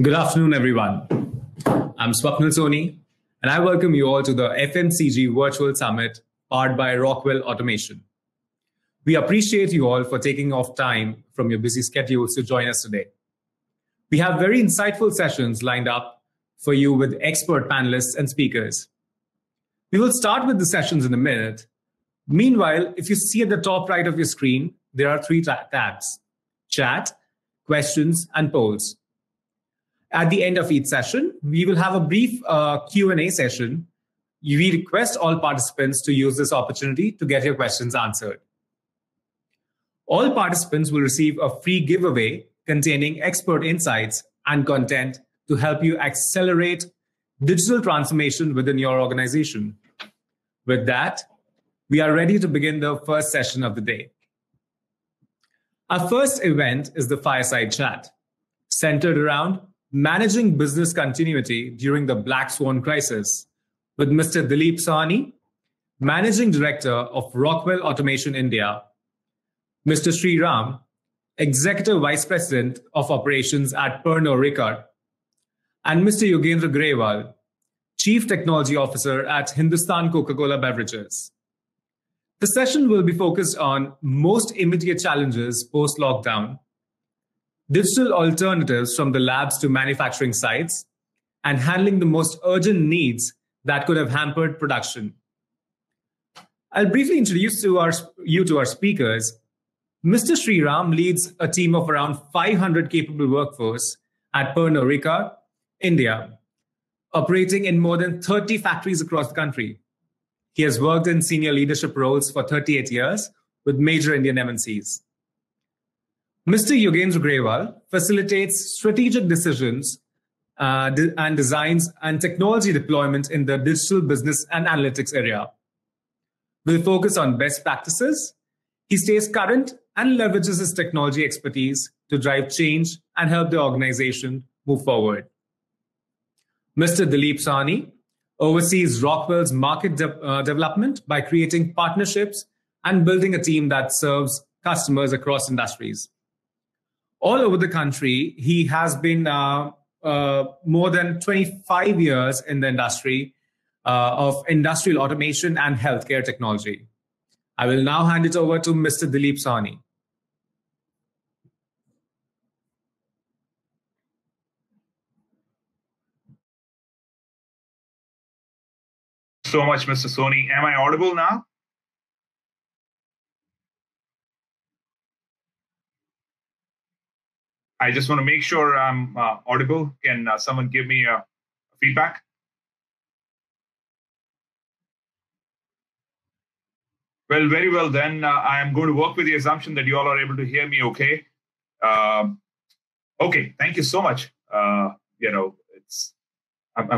Good afternoon, everyone. I'm Swapnil Soni, and I welcome you all to the FMCG Virtual Summit powered by Rockwell Automation. We appreciate you all for taking off time from your busy schedules to join us today. We have very insightful sessions lined up for you with expert panelists and speakers. We will start with the sessions in a minute. Meanwhile, if you see at the top right of your screen, there are three tabs: Chat, Questions, and Polls. At the end of each session, we will have a brief Q&A session. We request all participants to use this opportunity to get your questions answered. All participants will receive a free giveaway containing expert insights and content to help you accelerate digital transformation within your organization. With that, we are ready to begin the first session of the day. Our first event is the Fireside Chat, centered around managing business continuity during the Black Swan crisis, with Mr. Dilip Sawhney, Managing Director of Rockwell Automation India, Mr. Sri Ram, Executive Vice President of Operations at Pernod Ricard, and Mr. Yogendra Grewal, Chief Technology Officer at Hindustan Coca-Cola Beverages. The session will be focused on most immediate challenges post-lockdown, digital alternatives from the labs to manufacturing sites, and handling the most urgent needs that could have hampered production. I'll briefly introduce you to our speakers. Mr. Sri Ram leads a team of around 500 capable workforce at Pernod Ricard, India, operating in more than 30 factories across the country. He has worked in senior leadership roles for 38 years with major Indian MNCs. Mr. Yogendra Grewal facilitates strategic decisions and designs and technology deployment in the digital business and analytics area. We'll focus on best practices. He stays current and leverages his technology expertise to drive change and help the organization move forward. Mr. Dilip Sawhney oversees Rockwell's market development by creating partnerships and building a team that serves customers across industries. All over the country, he has been more than 25 years in the industry of industrial automation and healthcare technology. I will now hand it over to Mr. Dilip Sawhney. So much, Mr. Soni. Am I audible now? I just want to make sure I'm audible. Can someone give me feedback? Well, very well then. I am going to work with the assumption that you all are able to hear me okay. Okay, thank you so much. I'm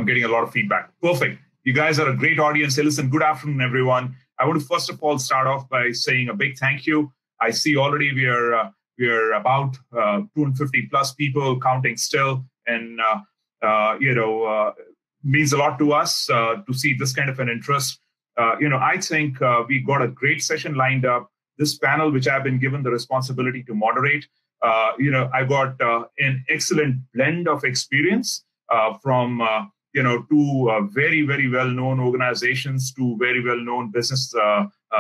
getting a lot of feedback. Perfect. You guys are a great audience. Hey, listen, good afternoon, everyone. I want to first of all start off by saying a big thank you. I see already we are about 250 plus people counting still, and means a lot to us to see this kind of an interest. I think we got a great session lined up. This panel, which I've been given the responsibility to moderate, I got an excellent blend of experience from two very, very well-known organizations, two very well-known business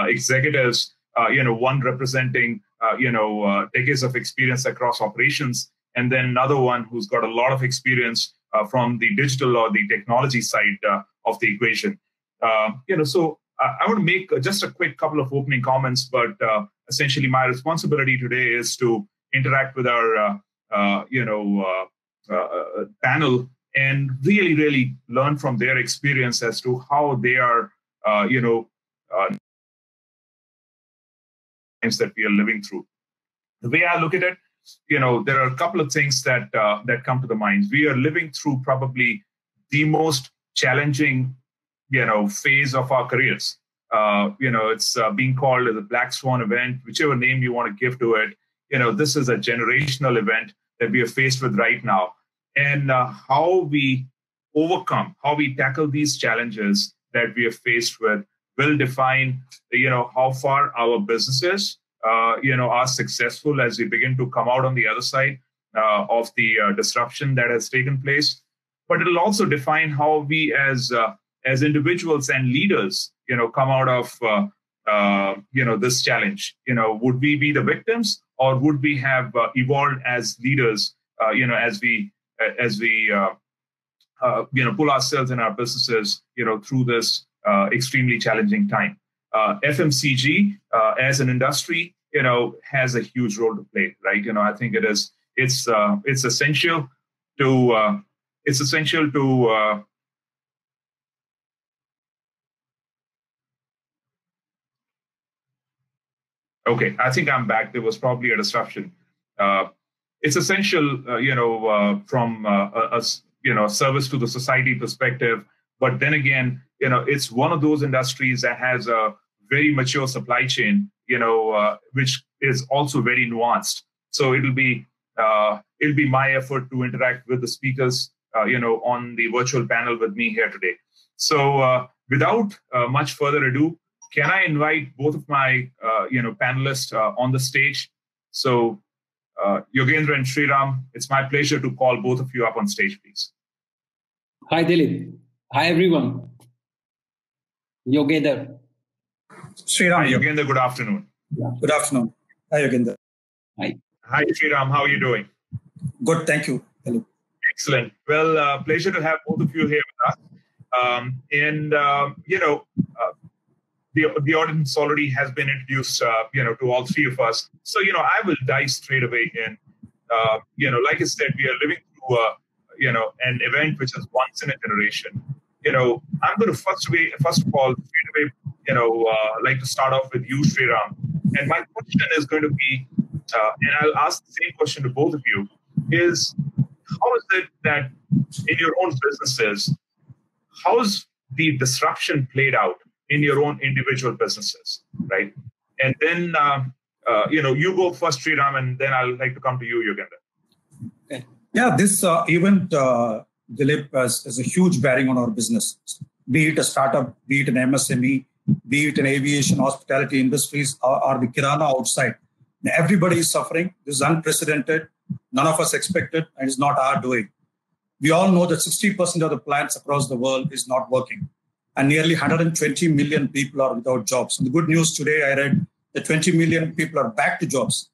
executives. One representing decades of experience across operations, and then another one who's got a lot of experience from the digital or the technology side of the equation. So I want to make just a quick couple of opening comments, but essentially my responsibility today is to interact with our panel and really, really learn from their experience as to how they are, that we are living through. The way I look at it, there are a couple of things that come to the mind. We are living through probably the most challenging, phase of our careers. It's being called as a Black Swan event, whichever name you want to give to it. This is a generational event that we are faced with right now. And how we overcome, how we tackle these challenges that we are faced with will define, how far our businesses, are successful as we begin to come out on the other side. of the disruption that has taken place, but it'll also define how we as individuals and leaders, come out of this challenge. Would we be the victims, or would we have evolved as leaders? As we pull ourselves and our businesses, through this extremely challenging time. FMCG as an industry, has a huge role to play, right? I think it's essential to Okay, I think I'm back. There was probably a disruption. It's essential, from a service to the society perspective. But then again, it's one of those industries that has a very mature supply chain, which is also very nuanced. So it'll be my effort to interact with the speakers, on the virtual panel with me here today. So without much further ado, can I invite both of my, panelists on the stage? So, Yogendra and Sriram, it's my pleasure to call both of you up on stage, please. Hi, Dilip. Hi, everyone. Yogendra. Sriram. Hi, Yogendra. Good afternoon. Yeah. Good afternoon. Hi, Yogendra. Hi. Hi, Sriram. How are you doing? Good, thank you. Hello. Excellent. Well, pleasure to have both of you here with us. The audience already has been introduced, to all three of us. So, I will dive straight away in. Like I said, we are living through, an event which is once in a generation. I'm going to first of all, straight away, like to start off with you, Sriram. And my question is going to be, and I'll ask the same question to both of you, is how is it that in your own businesses, how's the disruption played out in your own individual businesses, right? And then, you go first, Sriram, and then I'll like to come to you, Yogendra. Okay. Yeah, this event, Dilip, has a huge bearing on our business. Be it a startup, be it an MSME, be it an aviation, hospitality industries, or the Kirana outside. Everybody is suffering. This is unprecedented. None of us expected, and it's not our doing. We all know that 60% of the plants across the world is not working. And nearly 120 million people are without jobs. And the good news today, I read that 20 million people are back to jobs.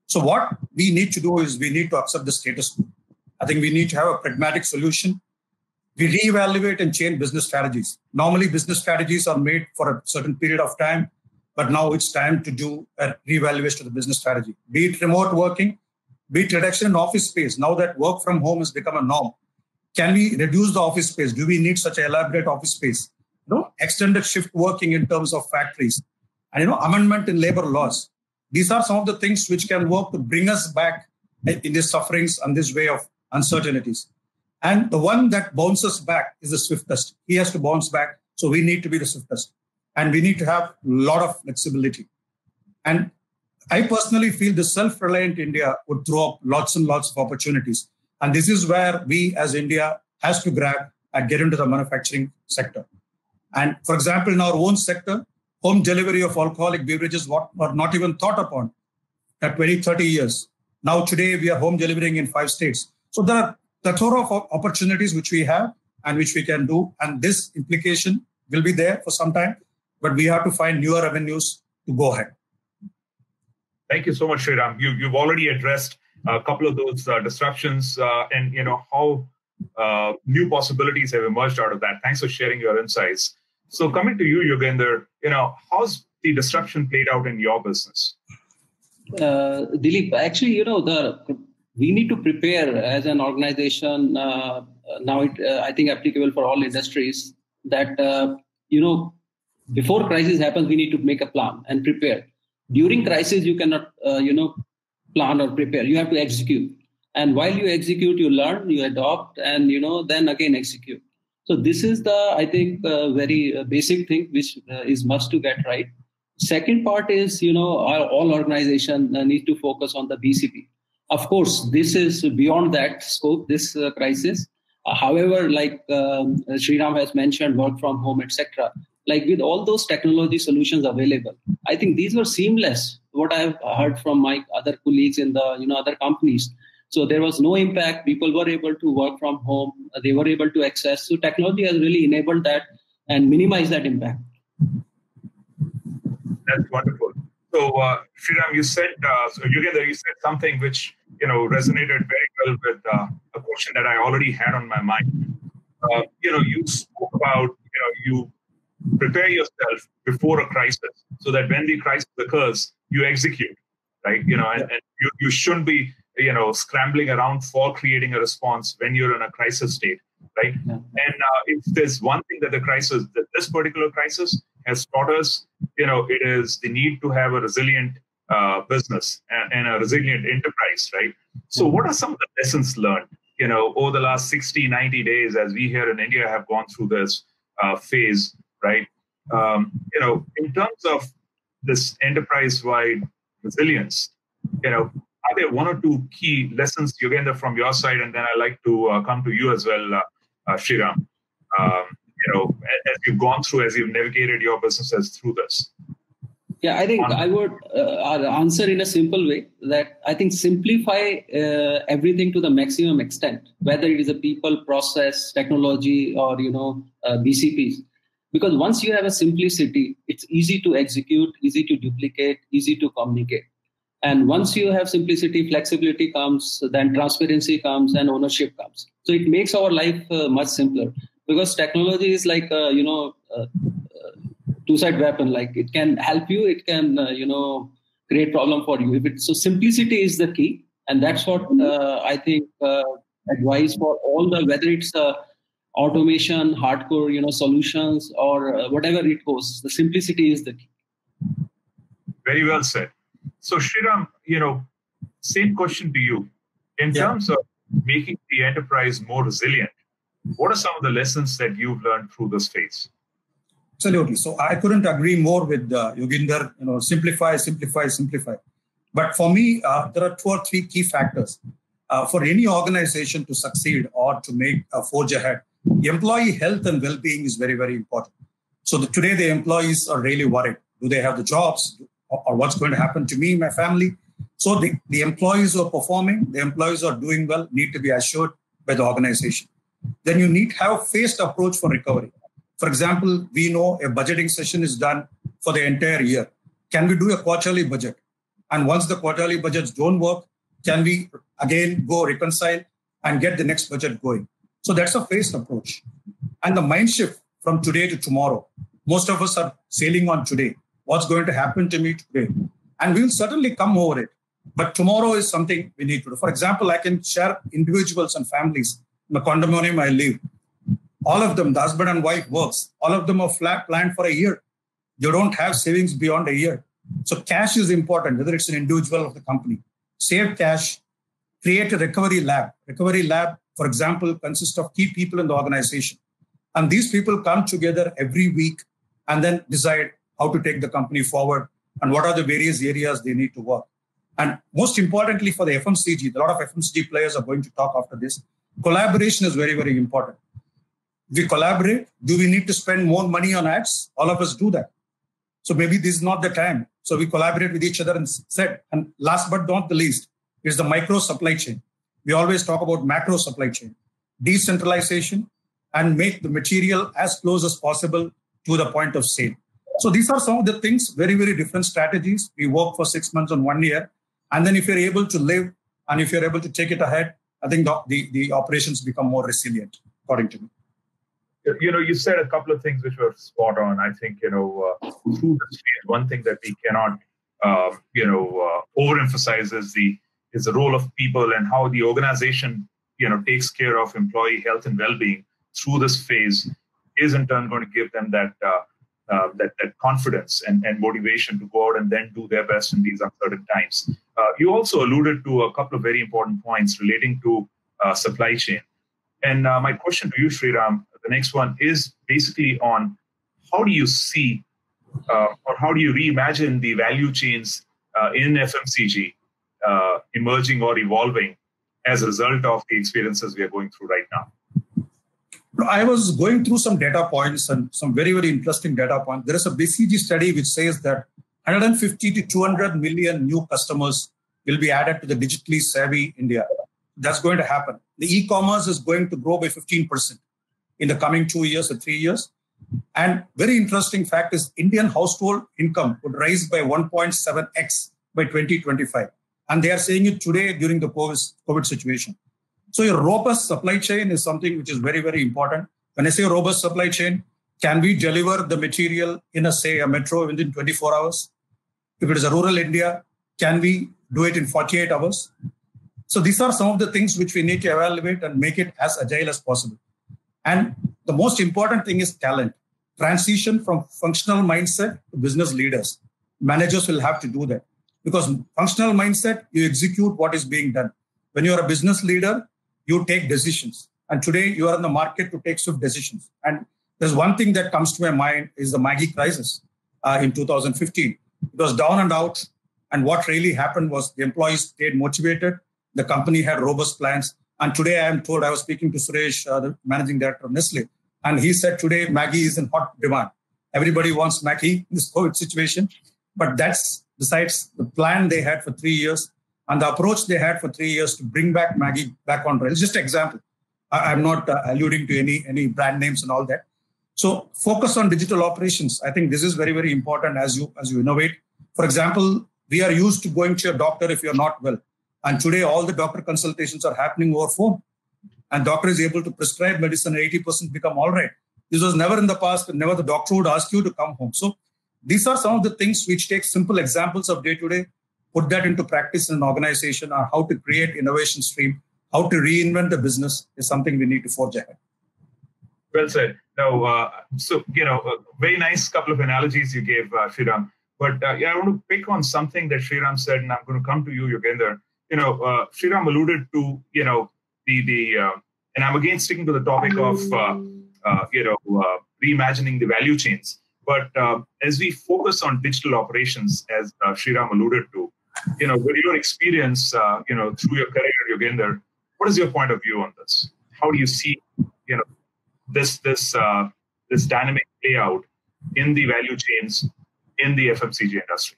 So what we need to do is we need to accept the status quo. I think we need to have a pragmatic solution. We reevaluate and change business strategies. Normally, business strategies are made for a certain period of time, but now it's time to do a reevaluation of the business strategy. Be it remote working, be it reduction in office space. Now that work from home has become a norm, can we reduce the office space? Do we need such an elaborate office space? Extended shift working in terms of factories, and amendment in labor laws. These are some of the things which can work to bring us back in these sufferings and this way of uncertainties. And the one that bounces back is the swiftest. He has to bounce back, so we need to be the swiftest. And we need to have a lot of flexibility. And I personally feel the self-reliant India would throw up lots and lots of opportunities. And this is where we as India has to grab and get into the manufacturing sector. And for example, in our own sector, home delivery of alcoholic beverages were not even thought upon at 20, 30 years. Now today we are home delivering in 5 states. So there are plethora of opportunities which we have and which we can do. And this implication will be there for some time, but we have to find newer avenues to go ahead. Thank you so much, Sriram. You've already addressed a couple of those disruptions and how new possibilities have emerged out of that. Thanks for sharing your insights. So coming to you, Yogendra, how's the disruption played out in your business? Dilip, actually, we need to prepare as an organization. Now, I think applicable for all industries that, before crisis happens, we need to make a plan and prepare. During crisis, you cannot, plan or prepare. You have to execute. And while you execute, you learn, you adopt, and, then again execute. So this is I think, very basic thing, which is must to get right. Second part is, all organizations need to focus on the BCP. Of course, this is beyond that scope, this crisis. However, like Sriram has mentioned, work from home, etc. Like with all those technology solutions available, I think these were seamless. What I've heard from my other colleagues in the other companies. So there was no impact. People were able to work from home. They were able to access. So technology has really enabled that and minimized that impact. That's wonderful. So, Sriram, you said, you said something which, resonated very well with a question that I already had on my mind. You spoke about, you prepare yourself before a crisis so that when the crisis occurs, you execute, right? And you shouldn't be, scrambling around for creating a response when you're in a crisis state, right? Yeah. And if there's one thing that this particular crisis has taught us, it is the need to have a resilient business and a resilient enterprise, right? So what are some of the lessons learned, over the last 60, 90 days as we here in India have gone through this phase, right? In terms of this enterprise-wide resilience, are there one or two key lessons, Yogender, from your side? And then I'd like to come to you as well, Sriram. As you've gone through, as you've navigated your businesses through this. Yeah, I think I would answer in a simple way that I think simplify everything to the maximum extent, whether it is a people, process, technology, or, BCPs. Because once you have a simplicity, it's easy to execute, easy to duplicate, easy to communicate. And once you have simplicity, flexibility comes, then transparency comes and ownership comes. So it makes our life much simpler, because technology is like, two-sided weapon. Like it can help you, it can, create problem for you. So simplicity is the key. And that's what I think advice for all whether it's automation, hardcore, solutions, or whatever it goes, the simplicity is the key. Very well said. So Sriram, same question to you. In terms of making the enterprise more resilient, what are some of the lessons that you've learned through this phase? Absolutely. So I couldn't agree more with Yoginder, simplify. But for me, there are 2 or 3 key factors. For any organization to succeed or to make a forge ahead, employee health and well-being is very, very important. So today the employees are really worried. Do they have the jobs? Or what's going to happen to me, my family? So the employees who are performing, the employees who are doing well need to be assured by the organization. Then you need to have a phased approach for recovery. For example, we know a budgeting session is done for the entire year. Can we do a quarterly budget? And once the quarterly budgets don't work, can we again go reconcile and get the next budget going? So that's a phased approach. And the mind shift from today to tomorrow. Most of us are sailing on today. What's going to happen to me today? And we'll certainly come over it. But tomorrow is something we need to do. For example, I can share individuals and families in the condominium I live. All of them, the husband and wife works. All of them are flat planned for a year. They don't have savings beyond a year. So cash is important, whether it's an individual or the company. Save cash, create a recovery lab. Recovery lab, for example, consists of key people in the organization. And these people come together every week and then decide how to take the company forward and what are the various areas they need to work. And most importantly for the FMCG, a lot of FMCG players are going to talk after this. Collaboration is very, very important. We collaborate. Do we need to spend more money on ads? All of us do that. So maybe this is not the time. So we collaborate with each other and said, and last but not the least, is the micro supply chain. We always talk about macro supply chain, decentralization, and make the material as close as possible to the point of sale. So these are some of the things, very, very different strategies. We work for 6 months and 1 year. And then if you're able to live and if you're able to take it ahead, I think the operations become more resilient, according to me. You said a couple of things which were spot on. I think, through this phase, one thing that we cannot, overemphasize is the role of people and how the organization, takes care of employee health and well-being through this phase is in turn going to give them that confidence and motivation to go out and then do their best in these uncertain times. You also alluded to a couple of very important points relating to supply chain. And my question to you, Sriram, the next one is basically on how do you see or how do you reimagine the value chains in FMCG emerging or evolving as a result of the experiences we are going through right now? I was going through some data points and some very, very interesting data points. There is a BCG study which says that 150 to 200 million new customers will be added to the digitally savvy India. That's going to happen. The e-commerce is going to grow by 15% in the coming 2 years or 3 years. And very interesting fact is Indian household income would rise by 1.7x by 2025. And they are saying it today during the COVID situation. So a robust supply chain is something which is very, very important. When I say robust supply chain, can we deliver the material in a metro within 24 hours? If it is a rural India, can we do it in 48 hours? So these are some of the things which we need to evaluate and make it as agile as possible. And the most important thing is talent. Transition from functional mindset to business leaders. Managers will have to do that. Because functional mindset, you execute what is being done. When you are a business leader, you take decisions. And today you are in the market to take swift decisions. And there's one thing that comes to my mind is the Maggie crisis in 2015. It was down and out. And what really happened was the employees stayed motivated. The company had robust plans. And today I am told, I was speaking to Suresh, the managing director of Nestle, and he said today Maggie is in hot demand. Everybody wants Maggie in this COVID situation. But that's besides the plan they had for 3 years and the approach they had for 3 years to bring back Maggie back on rails. Just an example. I'm not alluding to any brand names and all that. So focus on digital operations. I think this is very, very important as you innovate. For example, we are used to going to a doctor if you're not well. And today, all the doctor consultations are happening over phone. And doctor is able to prescribe medicine, 80% become all right. This was never in the past, and never the doctor would ask you to come home. So these are some of the things which take simple examples of day-to-day, put that into practice in an organization, or how to create innovation stream, how to reinvent the business is something we need to forge ahead. Well said. Now, very nice couple of analogies you gave, Sriram. But I want to pick on something that Sriram said, and I'm going to come to you, Yogendra. Sriram alluded to, and I'm again sticking to the topic of, reimagining the value chains. But as we focus on digital operations, as Sriram alluded to, with your experience, through your career, Yogendra, what is your point of view on this? How do you see, this dynamic play out in the value chains in the FMCG industry?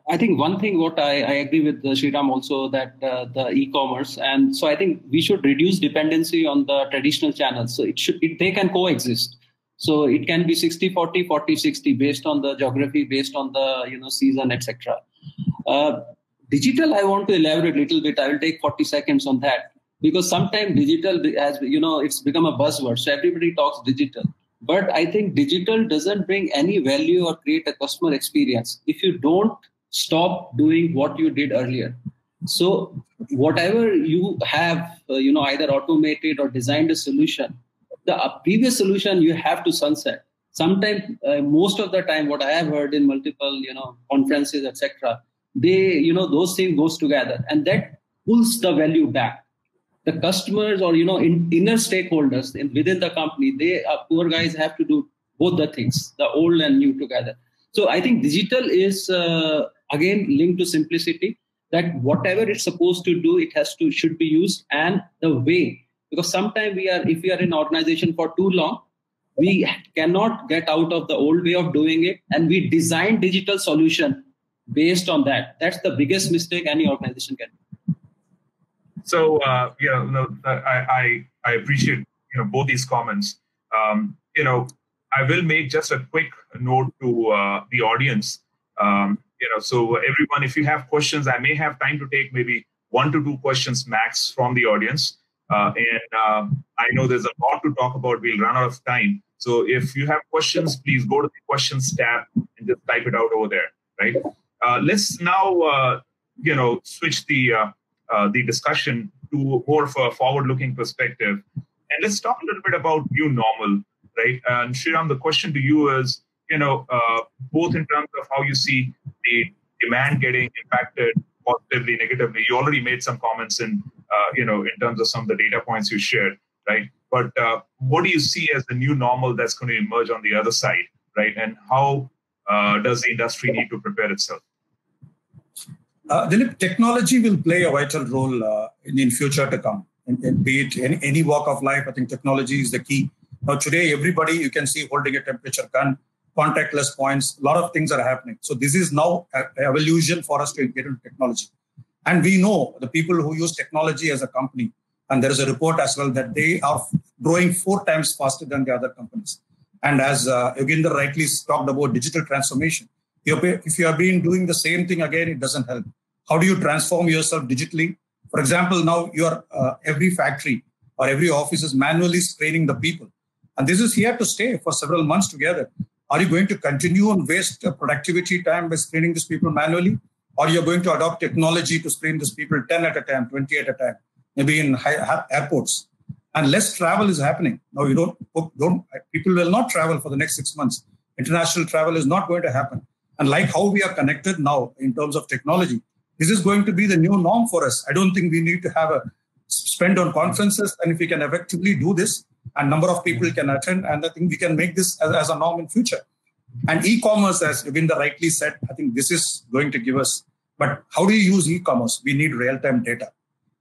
I think one thing what I agree with Sriram also that the e-commerce, and so I think we should reduce dependency on the traditional channels. So they can coexist. So it can be 60-40, 40-60 based on the geography, based on the season, etc. Digital, I want to elaborate a little bit. I will take 40 seconds on that because sometimes digital, as it's become a buzzword. So everybody talks digital. But I think digital doesn't bring any value or create a customer experience if you don't stop doing what you did earlier. So whatever you have, either automated or designed a solution, the previous solution you have to sunset. Sometimes, most of the time, what I have heard in multiple, conferences, etc., those things goes together, and that pulls the value back. The customers or inner stakeholders within the company, they poor guys have to do both the things, the old and new together. So I think digital is again linked to simplicity. That whatever it's supposed to do, should be used, and the way. Because sometimes if we are in an organization for too long, we cannot get out of the old way of doing it, and we design digital solution based on that. That's the biggest mistake any organization can do. So I appreciate both these comments. I will make just a quick note to the audience. So everyone, if you have questions, I may have time to take maybe 1 to 2 questions max from the audience. And I know there's a lot to talk about. We'll run out of time. So if you have questions, please go to the questions tab and just type it out over there. Right. Let's now switch the discussion to more of a forward-looking perspective, and let's talk a little bit about new normal. Right. And Sriram, the question to you is, both in terms of how you see the demand getting impacted positively, negatively. You already made some comments in terms of some of the data points you shared, right? But what do you see as the new normal that's going to emerge on the other side, right? And how does the industry need to prepare itself? Dilip, technology will play a vital role in future to come. Be it in any walk of life, I think technology is the key. Now, today, everybody you can see holding a temperature gun, contactless points, a lot of things are happening. So this is now an evolution for us to get into technology. And we know the people who use technology as a company, and there is a report as well that they are growing 4 times faster than the other companies. And as Yoginder rightly talked about digital transformation, if you have been doing the same thing again, it doesn't help. How do you transform yourself digitally? For example, now every factory or every office is manually screening the people. And this is here to stay for several months together. Are you going to continue and waste productivity time by screening these people manually? Or you're going to adopt technology to screen these people 10 at a time, 20 at a time, maybe in airports? And less travel is happening. Now, people will not travel for the next 6 months. International travel is not going to happen. And like how we are connected now in terms of technology, this is going to be the new norm for us. I don't think we need to have a spend on conferences. And if we can effectively do this, and number of people can attend, and I think we can make this as a norm in future. And e-commerce, as Yoginder rightly said, I think this is going to give us. But how do you use e-commerce? We need real-time data.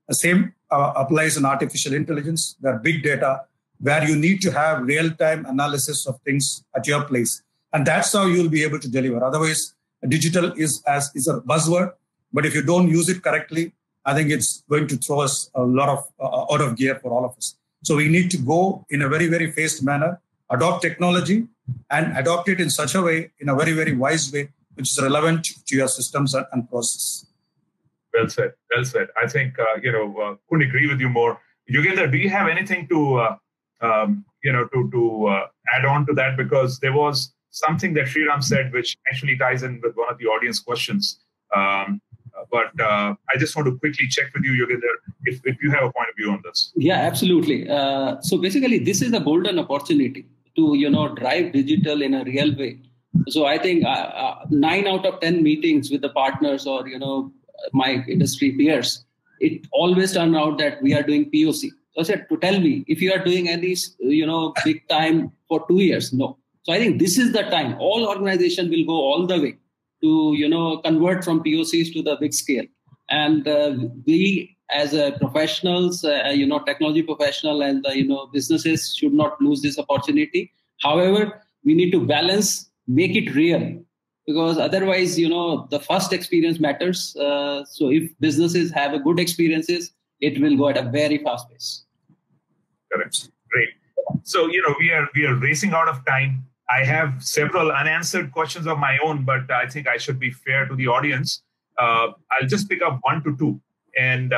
The same applies in artificial intelligence. There are big data where you need to have real-time analysis of things at your place. And that's how you'll be able to deliver. Otherwise, digital is a buzzword. But if you don't use it correctly, I think it's going to throw us a lot of out of gear for all of us. So we need to go in a very, very phased manner, adopt technology, and adopt it in such a way, in a very, very wise way, which is relevant to your systems and process. Well said. Well said. I think, couldn't agree with you more. Yoginder, do you have anything to add on to that? Because there was something that Sriram said, which actually ties in with one of the audience questions. But I just want to quickly check with you, Yoginder, if you have a point of view on this. Yeah, absolutely. So basically, this is a golden opportunity to, drive digital in a real way. So I think 9 out of 10 meetings with the partners or, my industry peers, it always turned out that we are doing POC. So I said, to tell me if you are doing any, big time for 2 years. No. So I think this is the time. All organizations will go all the way to, convert from POCs to the big scale. And we as professionals, technology professional and, businesses should not lose this opportunity. However, we need to balance, make it real. Because otherwise, the first experience matters. So if businesses have a good experiences, it will go at a very fast pace. Correct. Great. So, we are racing out of time. I have several unanswered questions of my own, but I think I should be fair to the audience. I'll just pick up 1 to 2. And,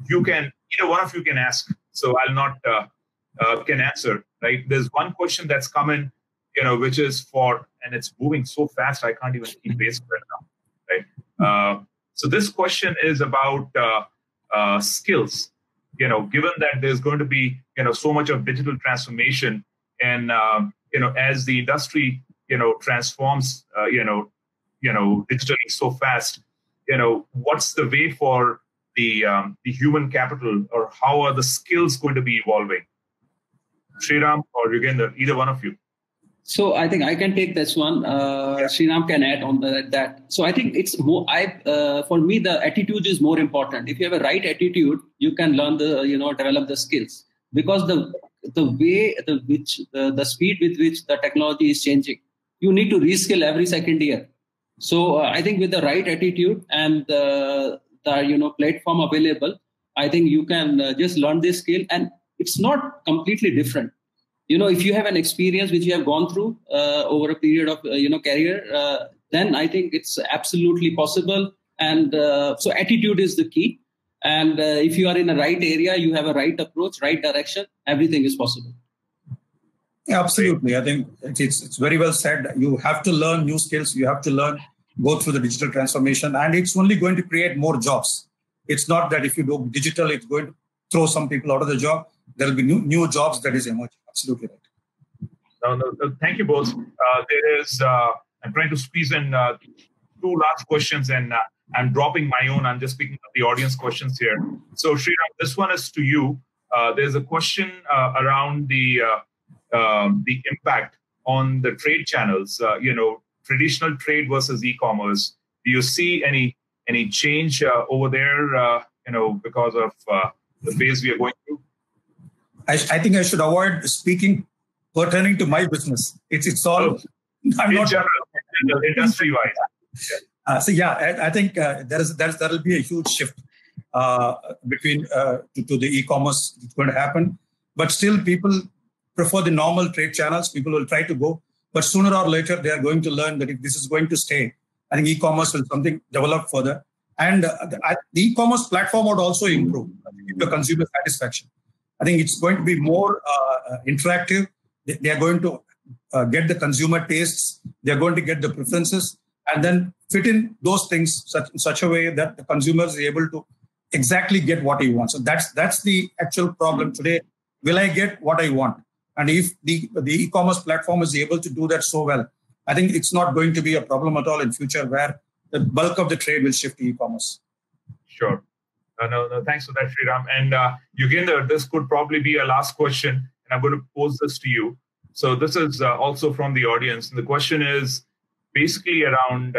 you can, either one of you can ask. So I'll not can answer, right? There's one question that's come in, which is for, and it's moving so fast, I can't even keep pace right now, right? So this question is about skills, given that there's going to be, so much of digital transformation and, as the industry, transforms, digitally so fast, what's the way for the human capital, or how are the skills going to be evolving? Sriram or Yoginder, either one of you. So I think I can take this one. Sriram can add on that. So I think it's more. For me, the attitude is more important. If you have a right attitude, you can learn develop the skills, because the way the speed with which the technology is changing, you need to reskill every second year. So I think with the right attitude and the platform available, I think you can just learn this skill, and it's not completely different. If you have an experience which you have gone through over a period of career, then I think it's absolutely possible. And so attitude is the key. And if you are in the right area, you have a right approach, right direction, everything is possible. Yeah, absolutely. I think it's very well said. You have to learn new skills. You have to go through the digital transformation, and it's only going to create more jobs. It's not that if you do digital, it's going to throw some people out of the job. There will be new jobs that is emerging. Absolutely right. No, thank you both. There is, I'm trying to squeeze in 2 last questions, and I'm dropping my own. I'm just picking up the audience questions here. So Sriram, this one is to you. There's a question around the impact on the trade channels, traditional trade versus e-commerce. Do you see any change over there, because of the phase we are going through? I think I should avoid speaking pertaining to my business. It's all. I'm in not general, industry-wise. I think there will be a huge shift between to the e-commerce. It's going to happen, but still people prefer the normal trade channels. People will try to go, but sooner or later they are going to learn that if this is going to stay, I think e-commerce will something develop further, and the e-commerce platform would also improve the consumer satisfaction. I think it's going to be more interactive. They are going to get the consumer tastes. They are going to get the preferences, and then fit in those things in such a way that the consumer is able to exactly get what he wants. So that's the actual problem today. Will I get what I want? And if the e-commerce platform is able to do that so well, I think it's not going to be a problem at all in future where the bulk of the trade will shift to e-commerce. Sure. No, thanks for that, Sriram. And Yugender, this could probably be a last question, and I'm going to pose this to you. So this is also from the audience. And the question is basically around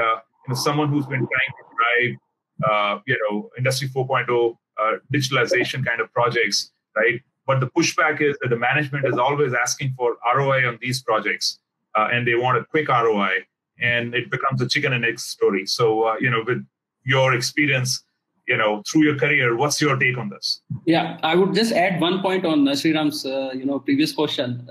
someone who's been trying to drive, Industry 4.0 digitalization kind of projects, right? But the pushback is that the management is always asking for ROI on these projects, and they want a quick ROI, and it becomes a chicken and egg story. So, with your experience, through your career, what's your take on this? Yeah, I would just add one point on Sriram's, previous question.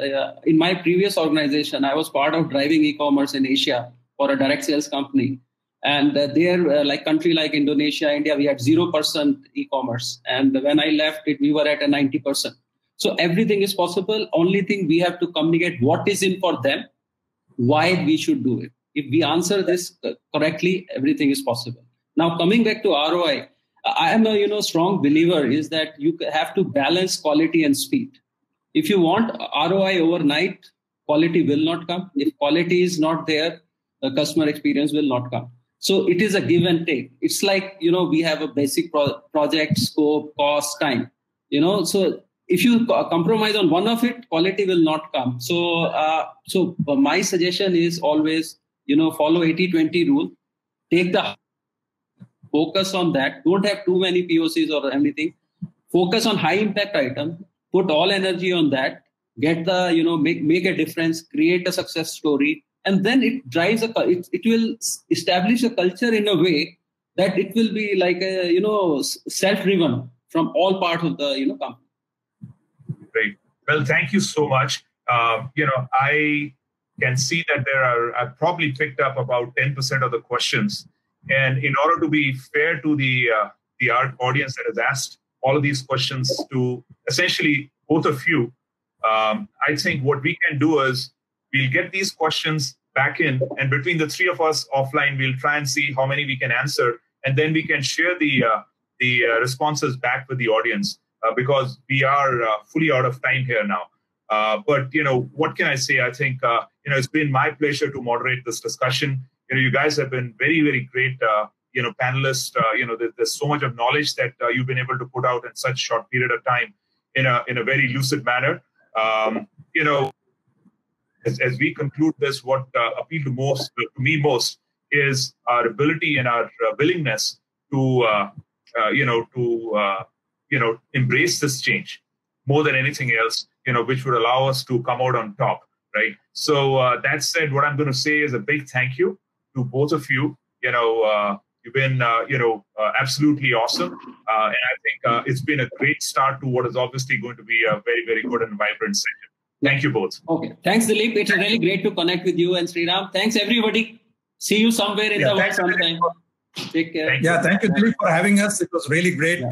In my previous organization, I was part of driving e-commerce in Asia for a direct sales company. And there, like country like Indonesia, India, we had 0% e-commerce. And when I left it, we were at a 90%. So everything is possible. Only thing we have to communicate what is in for them, why we should do it. If we answer this correctly, everything is possible. Now, coming back to ROI, I am a strong believer is that you have to balance quality and speed. If you want ROI overnight, quality will not come. If quality is not there, the customer experience will not come. So it is a give and take. It's like, we have a basic project, scope, cost, time, so if you compromise on one of it, quality will not come. So my suggestion is always, follow 80-20 rule, take the focus on that. Don't have too many POCs or anything. Focus on high impact item, put all energy on that, get the, make a difference, create a success story. And then it drives it will establish a culture in a way that it will be like a, self-driven from all parts of the, company. Great. Well, thank you so much. I can see that I've probably picked up about 10% of the questions. And in order to be fair to the audience that has asked all of these questions to essentially both of you, I think what we can do is we'll get these questions back in, and between the three of us offline, we'll try and see how many we can answer, and then we can share the responses back with the audience because we are fully out of time here now. But what can I say? I think it's been my pleasure to moderate this discussion. You guys have been very, very great. Panelists. There's so much of knowledge that you've been able to put out in such short period of time in a very lucid manner. As we conclude this, what appealed to me most is our ability and our willingness to embrace this change more than anything else, which would allow us to come out on top, right? So that said, what I'm going to say is a big thank you to both of you. You've been, absolutely awesome. And I think it's been a great start to what is obviously going to be a very, very good and vibrant session. Thank you both. Okay. Thanks, Dilip. It's really great to connect with you and Sriram. Thanks, everybody. See you somewhere in the world sometime. Take care. Thank you, Dilip, for having us. It was really great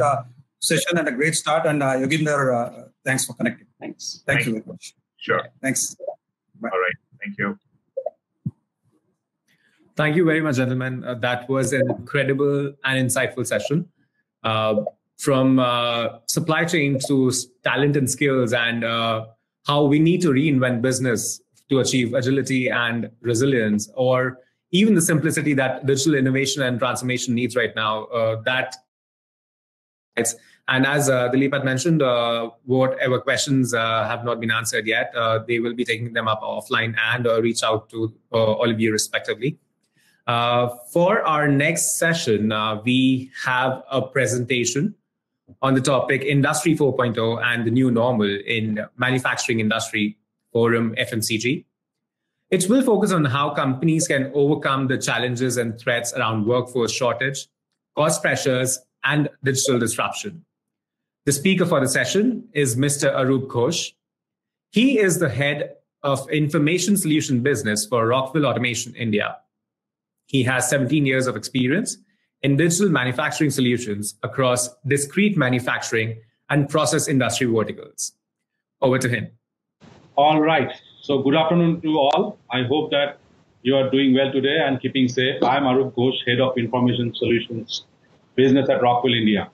session and a great start. And Yoginder, thanks for connecting. Thanks. Thank you very much. Sure. Thanks. Bye. All right. Thank you. Thank you very much, gentlemen. That was an incredible and insightful session. From supply chain to talent and skills and how we need to reinvent business to achieve agility and resilience, or even the simplicity that digital innovation and transformation needs right now. And as Dilip had mentioned, whatever questions have not been answered yet, they will be taking them up offline and reach out to all of you respectively. For our next session, we have a presentation on the topic Industry 4.0 and the New Normal in Manufacturing Industry Forum FMCG. It will focus on how companies can overcome the challenges and threats around workforce shortage, cost pressures, and digital disruption. The speaker for the session is Mr. Arup Ghosh. He is the head of Information Solution Business for Rockwell Automation India. He has 17 years of experience in digital manufacturing solutions across discrete manufacturing and process industry verticals. Over to him. All right. So good afternoon to all. I hope that you are doing well today and keeping safe. I'm Arup Ghosh, Head of Information Solutions Business at Rockwell India.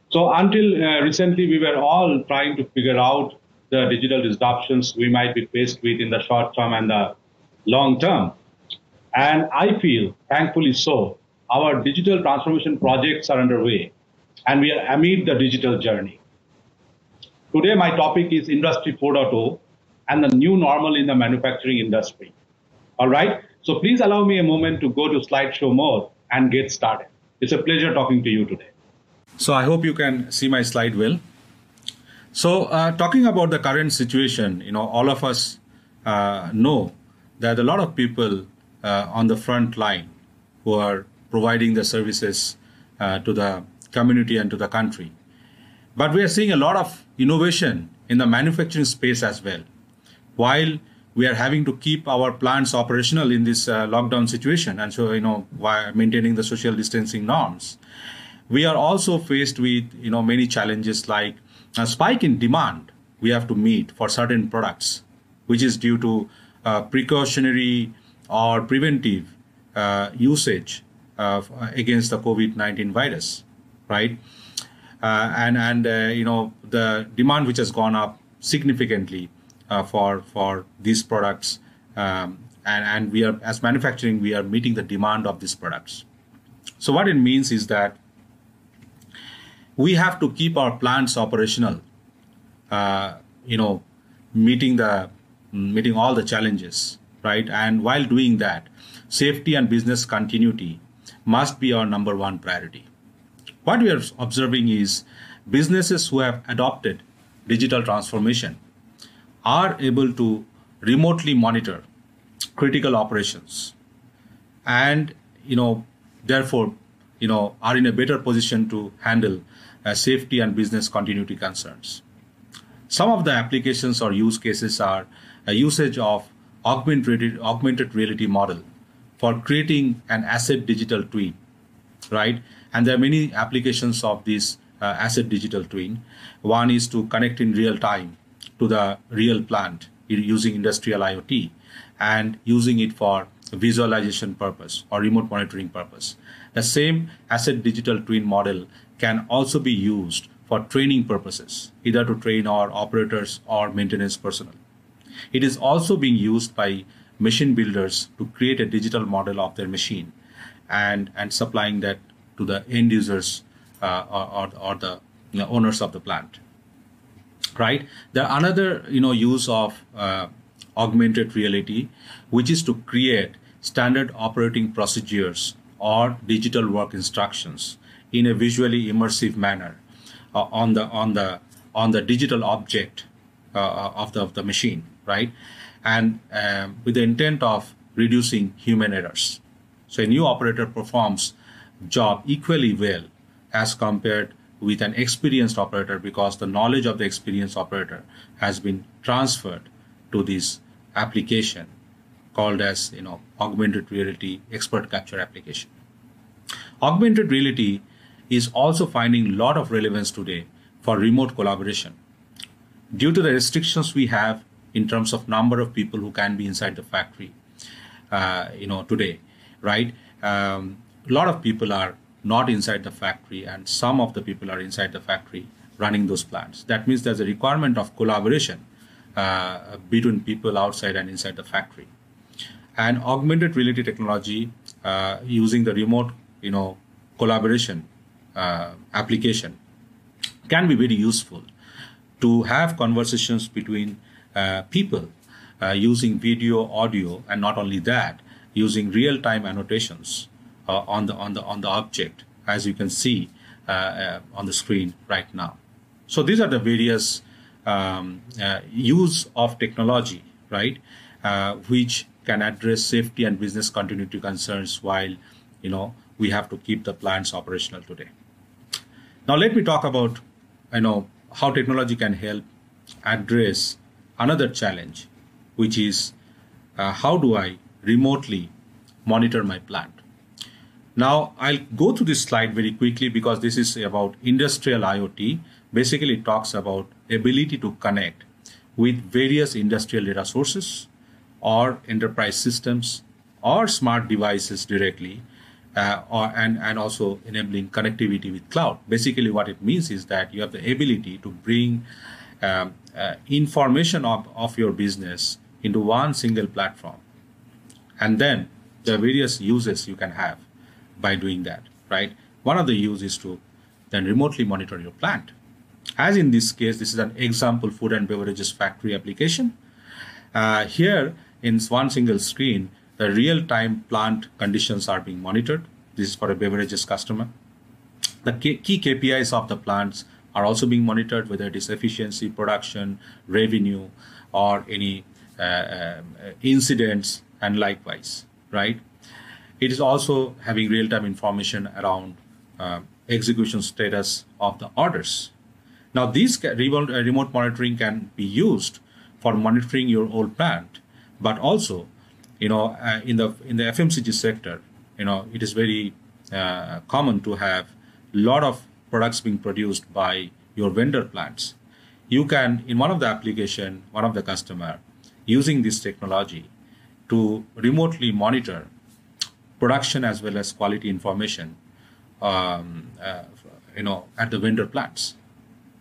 So until recently, we were all trying to figure out the digital disruptions we might be faced with in the short term and the long term. And I feel, thankfully so, our digital transformation projects are underway and we are amid the digital journey. Today, my topic is Industry 4.0 and the new normal in the manufacturing industry. All right. So please allow me a moment to go to slideshow mode and get started. It's a pleasure talking to you today. So I hope you can see my slide well. So talking about the current situation, all of us know that a lot of people on the front line who are providing the services to the community and to the country. But we are seeing a lot of innovation in the manufacturing space as well. While we are having to keep our plants operational in this lockdown situation, and so, while maintaining the social distancing norms, we are also faced with, many challenges like a spike in demand we have to meet for certain products, which is due to precautionary or preventive usage against the COVID-19 virus, right? The demand which has gone up significantly for these products, and we are, as manufacturing, we are meeting the demand of these products. So what it means is that we have to keep our plants operational, meeting all the challenges, right? And while doing that, safety and business continuity must be our number one priority. What we are observing is businesses who have adopted digital transformation are able to remotely monitor critical operations and, therefore, are in a better position to handle safety and business continuity concerns. Some of the applications or use cases are a usage of augmented reality model for creating an asset digital twin, right? And there are many applications of this asset digital twin. One is to connect in real time to the real plant using industrial IoT and using it for visualization purpose or remote monitoring purpose. The same asset digital twin model can also be used for training purposes, either to train our operators or maintenance personnel. It is also being used by machine builders to create a digital model of their machine and supplying that to the end users or the owners of the plant. Right? There are another use of augmented reality, which is to create standard operating procedures or digital work instructions in a visually immersive manner on the digital object of the machine, right? And with the intent of reducing human errors. So a new operator performs job equally well as compared with an experienced operator because the knowledge of the experienced operator has been transferred to this application called as augmented reality expert capture application. Augmented reality is also finding a lot of relevance today for remote collaboration. Due to the restrictions we have in terms of number of people who can be inside the factory, today, right? A lot of people are not inside the factory and some of the people are inside the factory running those plants. That means there's a requirement of collaboration between people outside and inside the factory. And augmented reality technology using the remote, collaboration application can be very useful to have conversations between people using video, audio, and not only that, using real-time annotations on the object, as you can see on the screen right now. So these are the various use of technology, right, which can address safety and business continuity concerns while, we have to keep the plants operational today. Now, let me talk about, how technology can help address another challenge, which is how do I remotely monitor my plant? Now, I'll go through this slide very quickly because this is about industrial IoT. Basically, it talks about ability to connect with various industrial data sources or enterprise systems or smart devices directly, and also enabling connectivity with cloud. Basically, what it means is that you have the ability to bring information of your business into one single platform. And then there are various uses you can have by doing that, right? One of the uses is to then remotely monitor your plant. As in this case, this is an example food and beverages factory application. Here in one single screen, the real-time plant conditions are being monitored. This is for a beverages customer. The key KPIs of the plants are also being monitored, whether it is efficiency, production, revenue, or any incidents, and likewise, right? It is also having real-time information around execution status of the orders. Now, these remote monitoring can be used for monitoring your old plant, but also, in the FMCG sector, it is very common to have a lot of products being produced by your vendor plants. You can, in one of the application, one of the customer, using this technology to remotely monitor production as well as quality information, at the vendor plants,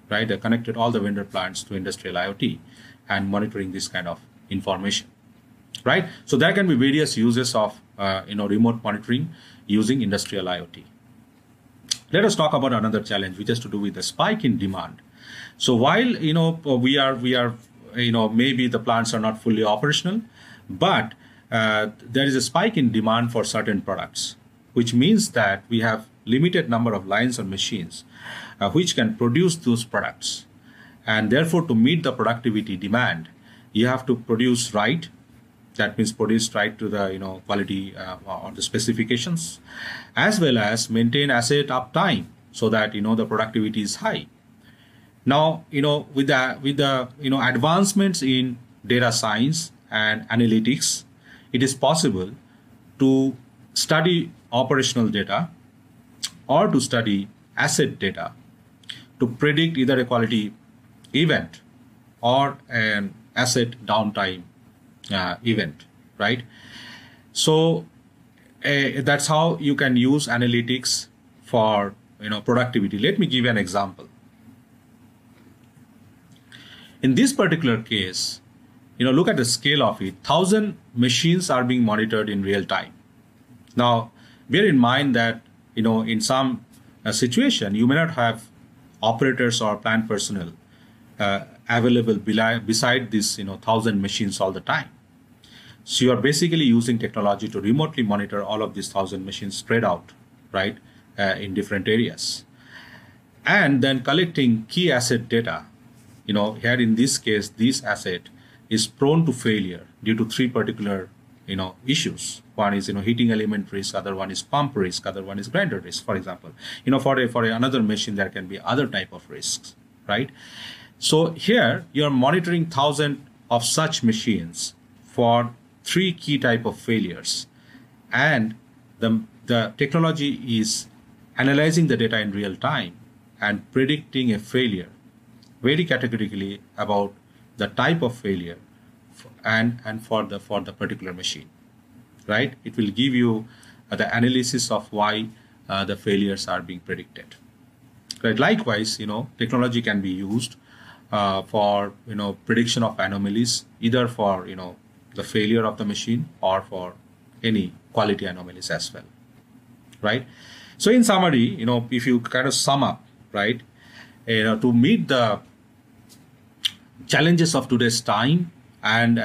right? They connected all the vendor plants to industrial IoT and monitoring this kind of information, right? So there can be various uses of, remote monitoring using industrial IoT. Let us talk about another challenge, which has to do with the spike in demand. So while, we are, maybe the plants are not fully operational, but there is a spike in demand for certain products, which means that we have limited number of lines or machines which can produce those products. And therefore, to meet the productivity demand, you have to produce right. That means produce right to the quality or the specifications, as well as maintain asset uptime so that the productivity is high. Now, with the advancements in data science and analytics, it is possible to study operational data or to study asset data to predict either a quality event or an asset downtime event, right? So that's how you can use analytics for productivity. Let me give you an example. In this particular case, look at the scale of it. 1,000 machines are being monitored in real time. Now, bear in mind that in some situation you may not have operators or plant personnel available beside this 1,000 machines all the time. So you are basically using technology to remotely monitor all of these 1,000 machines spread out, right, in different areas, and then collecting key asset data. Here in this case, this asset is prone to failure due to three particular issues. One is heating element risk, other one is pump risk, other one is grinder risk, for example. For another machine there can be other type of risks, right? So here you are monitoring 1,000 of such machines for three key type of failures, and the technology is analyzing the data in real time and predicting a failure very categorically about the type of failure and for the particular machine, right? It will give you the analysis of why the failures are being predicted, right? Likewise, technology can be used for prediction of anomalies, either for the failure of the machine or for any quality anomalies as well, right? So in summary, if you kind of sum up, right, to meet the challenges of today's time, and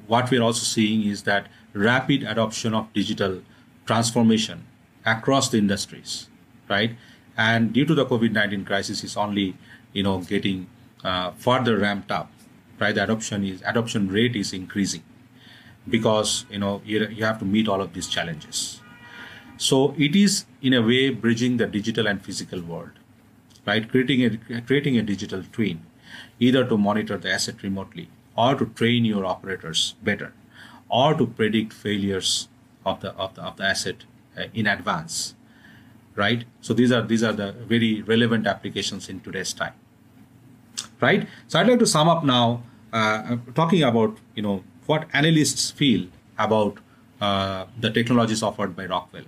what we're also seeing is that rapid adoption of digital transformation across the industries, right? And due to the COVID-19 crisis, is only getting further ramped up, right? The adoption rate is increasing, because you have to meet all of these challenges. So it is in a way bridging the digital and physical world, right? Creating a digital twin, either to monitor the asset remotely, or to train your operators better, or to predict failures of the asset in advance, right? So these are the very relevant applications in today's time, right? So I'd like to sum up now, talking about what analysts feel about the technologies offered by Rockwell.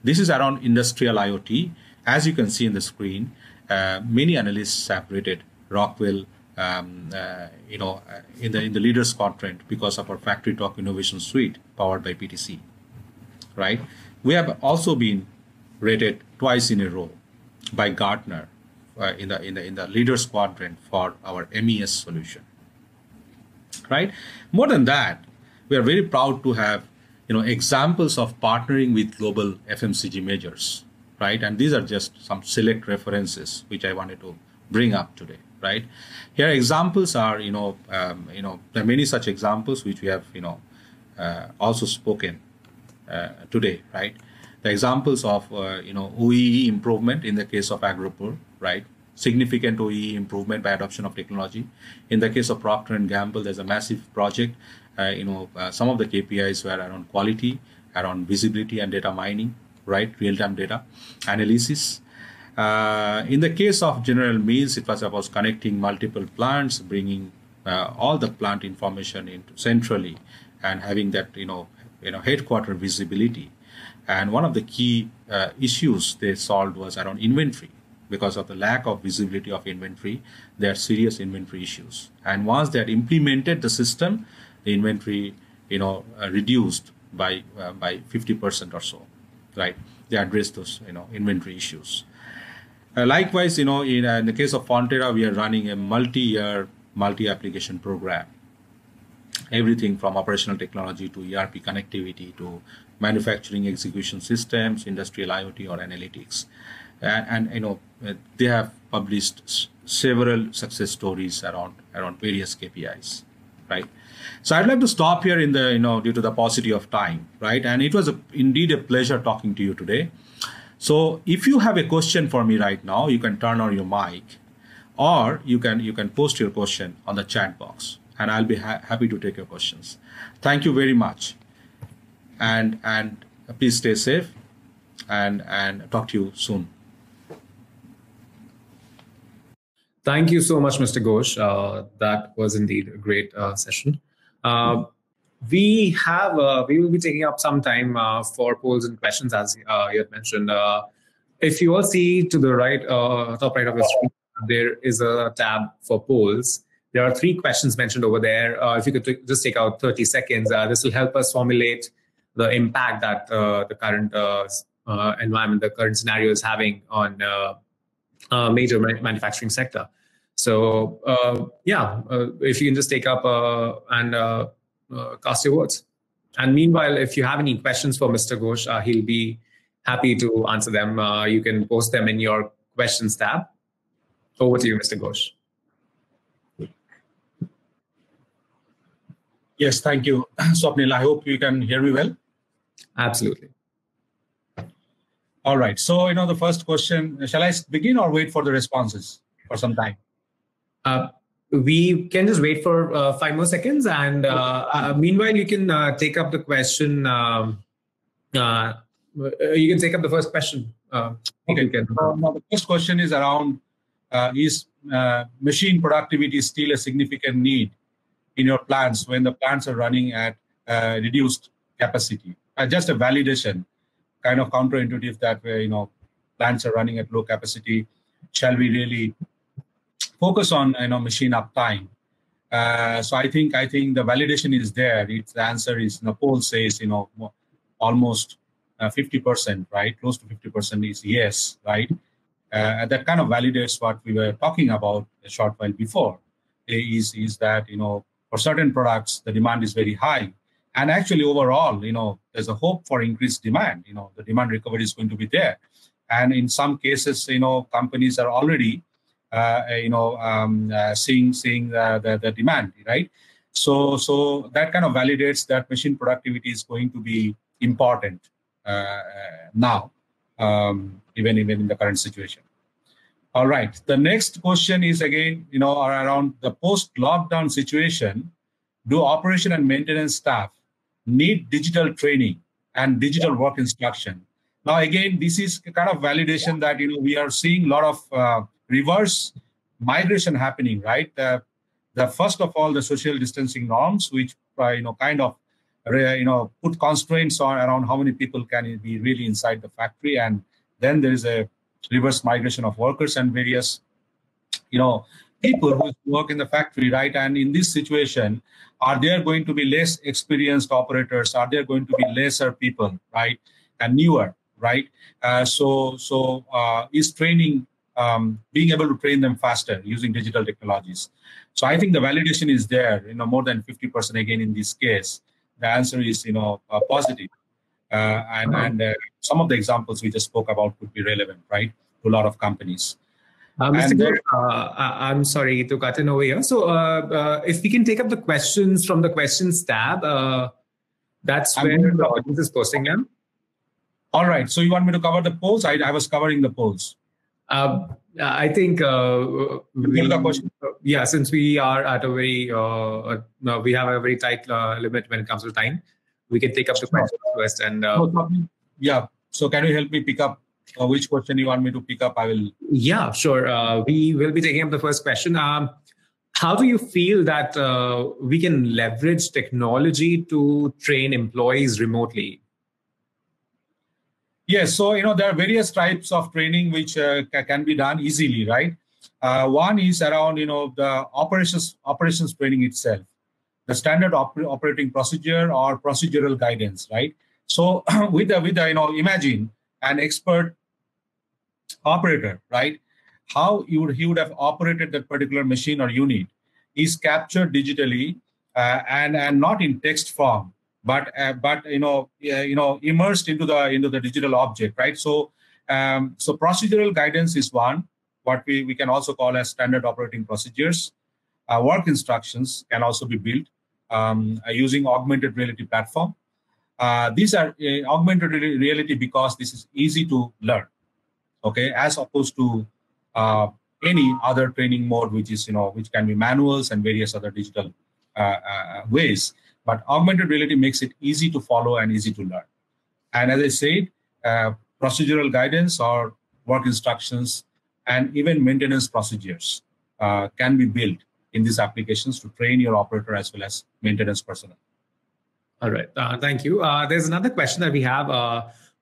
This is around industrial IoT. As you can see in the screen, many analysts have rated Rockwell, in the leaders quadrant because of our Factory Talk Innovation Suite powered by PTC, right? We have also been rated twice in a row by Gartner in the leaders quadrant for our MES solution, right? More than that, we are very proud to have examples of partnering with global FMCG majors, right? And these are just some select references which I wanted to bring up today, right? Here examples are, there are many such examples which we have, also spoken today, right? The examples of, OEE improvement in the case of Agropur, right? Significant OEE improvement by adoption of technology. In the case of Procter & Gamble, there's a massive project. Some of the KPIs were around quality, around visibility and data mining, right? Real-time data analysis. In the case of General Mills, it was about connecting multiple plants, bringing all the plant information into centrally, and having that headquarter visibility. And one of the key issues they solved was around inventory. Because of the lack of visibility of inventory, there are serious inventory issues. And once they had implemented the system, the inventory, reduced by 50% or so, right? They addressed those, inventory issues. Likewise, in the case of Fonterra, we are running a multi-year, multi-application program. Everything from operational technology to ERP connectivity to manufacturing execution systems, industrial IoT or analytics. And they have published several success stories around various KPIs, right? So I'd like to stop here in the due to the paucity of time, right? And it was indeed a pleasure talking to you today. So if you have a question for me right now, you can turn on your mic, or you can post your question on the chat box, and I'll be happy to take your questions. Thank you very much, and please stay safe, and talk to you soon. Thank you so much, Mr. Ghosh. That was indeed a great session. We will be taking up some time for polls and questions, as you had mentioned. If you all see to the right, top right of the screen, there is a tab for polls. There are 3 questions mentioned over there. If you could just take out 30 seconds, this will help us formulate the impact that the current environment, the current scenario is having on major manufacturing sector. So if you can just take up and cast your votes. And meanwhile, if you have any questions for Mr. Ghosh, he'll be happy to answer them. You can post them in your questions tab. Over to you, Mr. Ghosh. Yes, thank you, Swapnil. I hope you can hear me well. Absolutely. All right. So, the first question, shall I begin or wait for the responses for some time? We can just wait for 5 more seconds. And meanwhile, you can take up the question. You can take up the first question. Okay. Now the first question is around, is machine productivity still a significant need in your plants when the plants are running at reduced capacity? Just a validation, kind of counterintuitive that plants are running at low capacity. Shall we really focus on machine uptime? So I think the validation is there. The answer is, the poll says almost 50%, right? Close to 50% is yes, right? That kind of validates what we were talking about a short while before. Is that for certain products the demand is very high, and actually overall there's a hope for increased demand. The demand recovery is going to be there, and in some cases companies are already seeing the demand, right? So that kind of validates that machine productivity is going to be important now, even in the current situation. All right. The next question is again, around the post-lockdown situation. Do operation and maintenance staff need digital training and digital work instruction? Now, again, this is kind of validation that we are seeing a lot of reverse migration happening, right? The first of all, the social distancing norms, which kind of put constraints on around how many people can be really inside the factory, and then there is a reverse migration of workers and various people who work in the factory, right? And in this situation, are there going to be less experienced operators? Are there going to be lesser people, right? And newer, right? Is training, being able to train them faster using digital technologies? So I think the validation is there, more than 50% again in this case. The answer is, positive. And some of the examples we just spoke about could be relevant, right, to a lot of companies. Mr. Ghosh, I'm sorry to cut in over here. So if we can take up the questions from the questions tab, that's where the audience is posting them. All right. So you want me to cover the polls? I was covering the polls. I think since we are at a very we have a very tight limit when it comes to time, we can take up the questions first. And so can you help me pick up which question you want me to pick up? I will. Yeah, sure. We will be taking up the first question. How do you feel that we can leverage technology to train employees remotely? Yes, so there are various types of training which can be done easily, right? One is around the operations training itself, the standard operating procedure or procedural guidance, right? So with the imagine an expert operator, right? How he would have operated that particular machine or unit is captured digitally and not in text form, but immersed into the digital object, right? So procedural guidance is one, what we can also call as standard operating procedures. Work instructions can also be built using augmented reality platform. These are augmented reality because this is easy to learn, okay, as opposed to any other training mode, which is which can be manuals and various other digital ways. But augmented reality makes it easy to follow and easy to learn. And as I said, procedural guidance or work instructions and even maintenance procedures can be built in these applications to train your operator as well as maintenance personnel. All right. Thank you. There's another question that we have.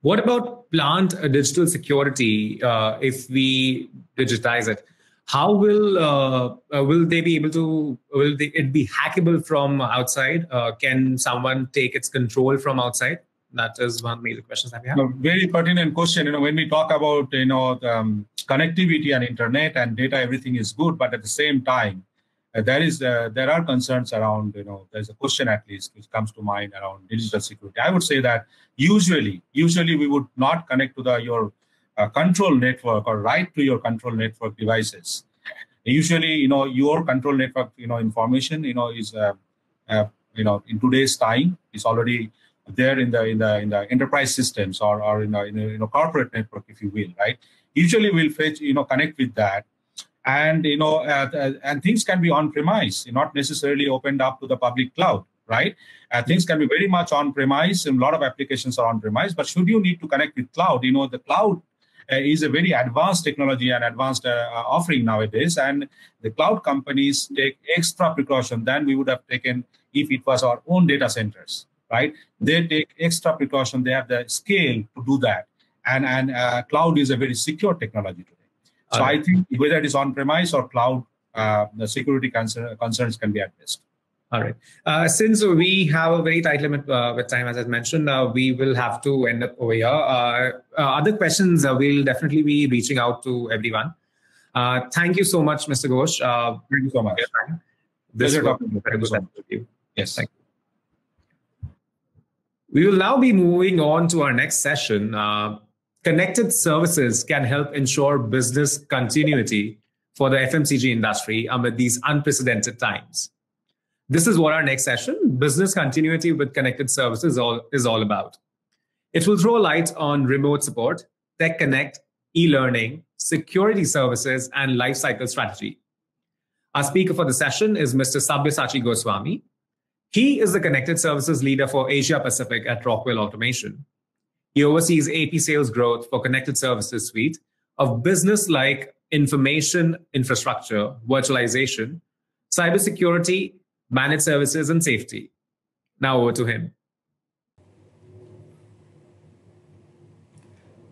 What about plant digital security if we digitize it? How will they be able to, it be hackable from outside? Can someone take its control from outside? That is one major question that we have. Very pertinent question. When we talk about connectivity and internet and data, everything is good, but at the same time, there are concerns around, there's a question at least which comes to mind around digital security. I would say that usually we would not connect to your control network or write to your control network devices. Usually, your control network, information, is, in today's time is already there in the enterprise systems or in a corporate network, if you will, right? Usually, we'll fetch, connect with that. And and things can be on premise, not necessarily opened up to the public cloud, right? Things can be very much on premise, and a lot of applications are on premise. But should you need to connect with cloud, the cloud is a very advanced technology and advanced offering nowadays, and the cloud companies take extra precaution than we would have taken if it was our own data centers, right? They take extra precaution. They have the scale to do that, and cloud is a very secure technology today. So I think whether it is on-premise or cloud, the security concerns can be addressed. All right. Since we have a very tight limit with time, as I mentioned, we will have to end up over here. Other questions, we'll definitely be reaching out to everyone. Thank you so much, Mr. Ghosh. Thank you so much. This was very good with you. Yes. Thank you. We will now be moving on to our next session. Connected services can help ensure business continuity for the FMCG industry amid these unprecedented times. This is what our next session, Business Continuity with Connected Services, is all about. It will throw light on remote support, tech connect, e-learning, security services, and lifecycle strategy. Our speaker for the session is Mr. Sabyasachi Goswami. He is the Connected Services Leader for Asia Pacific at Rockwell Automation. He oversees AP sales growth for Connected Services suite of business like information infrastructure, virtualization, cybersecurity, managed services, and safety. Now over to him.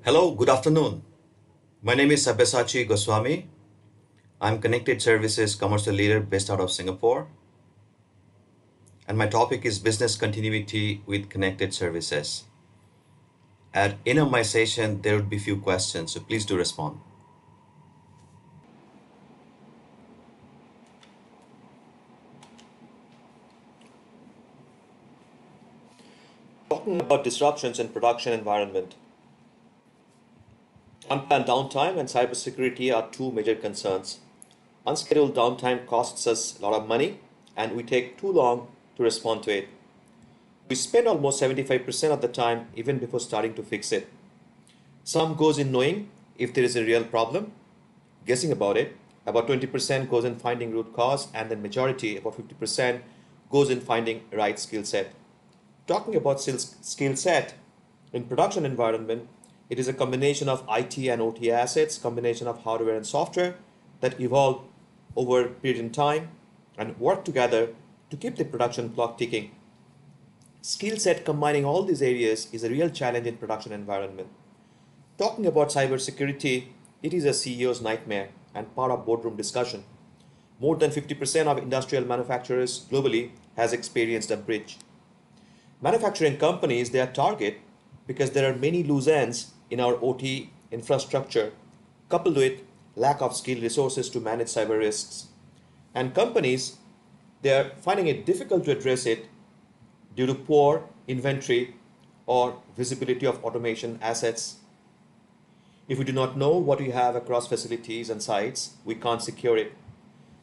Hello, good afternoon. My name is Sabyasachi Goswami. I'm Connected Services Commercial Leader based out of Singapore. And my topic is Business Continuity with Connected Services. At the end of my session, there would be few questions, so please do respond. Talking about disruptions in production environment. Unplanned downtime and cybersecurity are two major concerns. Unscheduled downtime costs us a lot of money and we take too long to respond to it. We spend almost 75% of the time even before starting to fix it. Some goes in knowing if there is a real problem, guessing about it. About 20% goes in finding root cause, and the majority, about 50%, goes in finding right skill set. Talking about skill set in production environment, it is a combination of IT and OT assets, combination of hardware and software that evolve over a period in time and work together to keep the production clock ticking. Skill set combining all these areas is a real challenge in production environment. Talking about cybersecurity, it is a CEO's nightmare and part of boardroom discussion. More than 50% of industrial manufacturers globally has experienced a breach. Manufacturing companies, they are target because there are many loose ends in our OT infrastructure, coupled with lack of skilled resources to manage cyber risks. And companies, they are finding it difficult to address it due to poor inventory or visibility of automation assets. If we do not know what we have across facilities and sites, we can't secure it.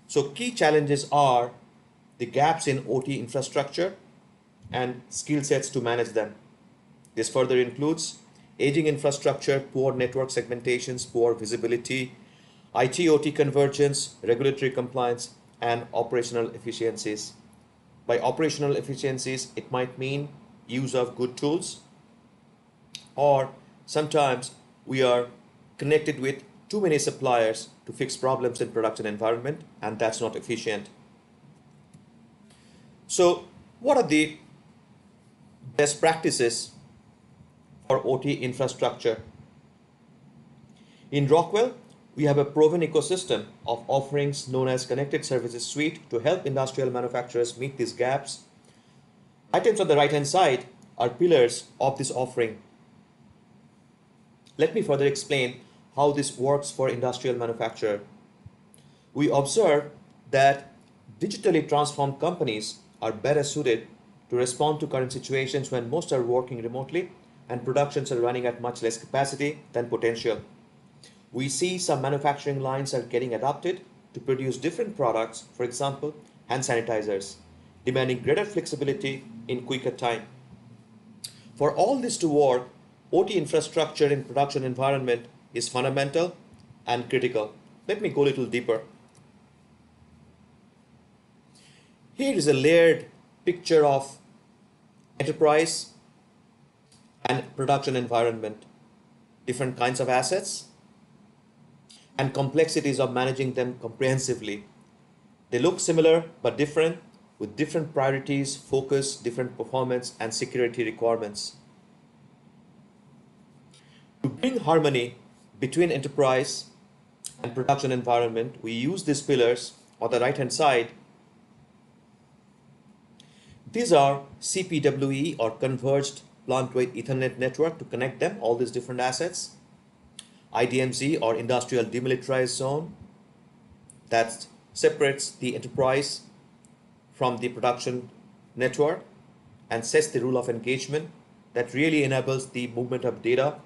So key challenges are the gaps in OT infrastructure and skill sets to manage them. This further includes aging infrastructure, poor network segmentations, poor visibility, IT-OT convergence, regulatory compliance, and operational efficiencies. By operational efficiencies, it might mean use of good tools, or sometimes we are connected with too many suppliers to fix problems in production environment, and that's not efficient. So what are the best practices for OT infrastructure? In Rockwell, we have a proven ecosystem of offerings known as Connected Services Suite to help industrial manufacturers meet these gaps. Items on the right-hand side are pillars of this offering. Let me further explain how this works for industrial manufacturer. We observe that digitally transformed companies are better suited to respond to current situations when most are working remotely and productions are running at much less capacity than potential. We see some manufacturing lines are getting adapted to produce different products, for example, hand sanitizers, demanding greater flexibility in quicker time. For all this to work, OT infrastructure in production environment is fundamental and critical. Let me go a little deeper. Here is a layered picture of enterprise and production environment, different kinds of assets, and complexities of managing them comprehensively. They look similar but different, with different priorities, focus, different performance, and security requirements. To bring harmony between enterprise and production environment, we use these pillars on the right-hand side. These are CPWE, or Converged Plant-Wide Ethernet Network, to connect them, all these different assets. IDMZ, or Industrial Demilitarized Zone, that separates the enterprise from the production network and sets the rule of engagement that really enables the movement of data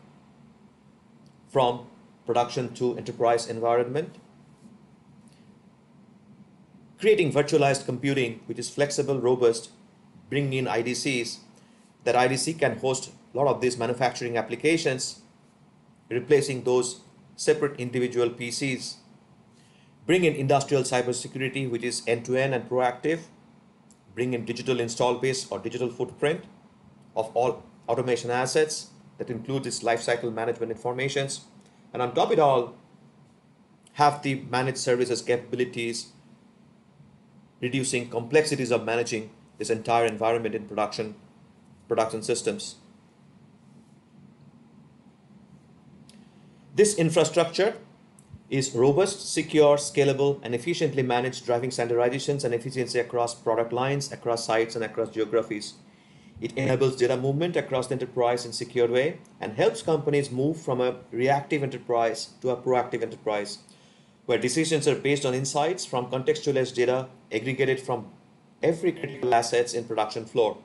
from production to enterprise environment. creating virtualized computing, which is flexible, robust, bringing in IDCs. That IDC can host a lot of these manufacturing applications, replacing those separate individual PCs. Bring in industrial cybersecurity, which is end-to-end and proactive. Bring in digital install base or digital footprint of all automation assets that include its lifecycle management informations. And on top of it all, have the managed services capabilities, reducing complexities of managing this entire environment in production systems. This infrastructure is robust, secure, scalable, and efficiently managed, driving standardizations and efficiency across product lines, across sites, and across geographies. It enables data movement across the enterprise in a secure way and helps companies move from a reactive enterprise to a proactive enterprise, where decisions are based on insights from contextualized data aggregated from every critical assets in production floor.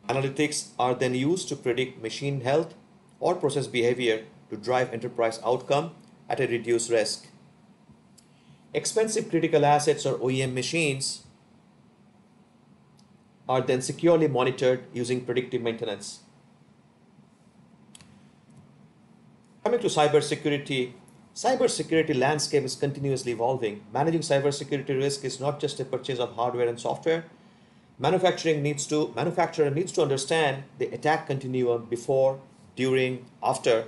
Analytics are then used to predict machine health or process behavior to drive enterprise outcome at a reduced risk. Expensive critical assets or OEM machines are then securely monitored using predictive maintenance. Coming to cybersecurity, cybersecurity landscape is continuously evolving. Managing cybersecurity risk is not just a purchase of hardware and software. Manufacturer needs to understand the attack continuum before, during, after,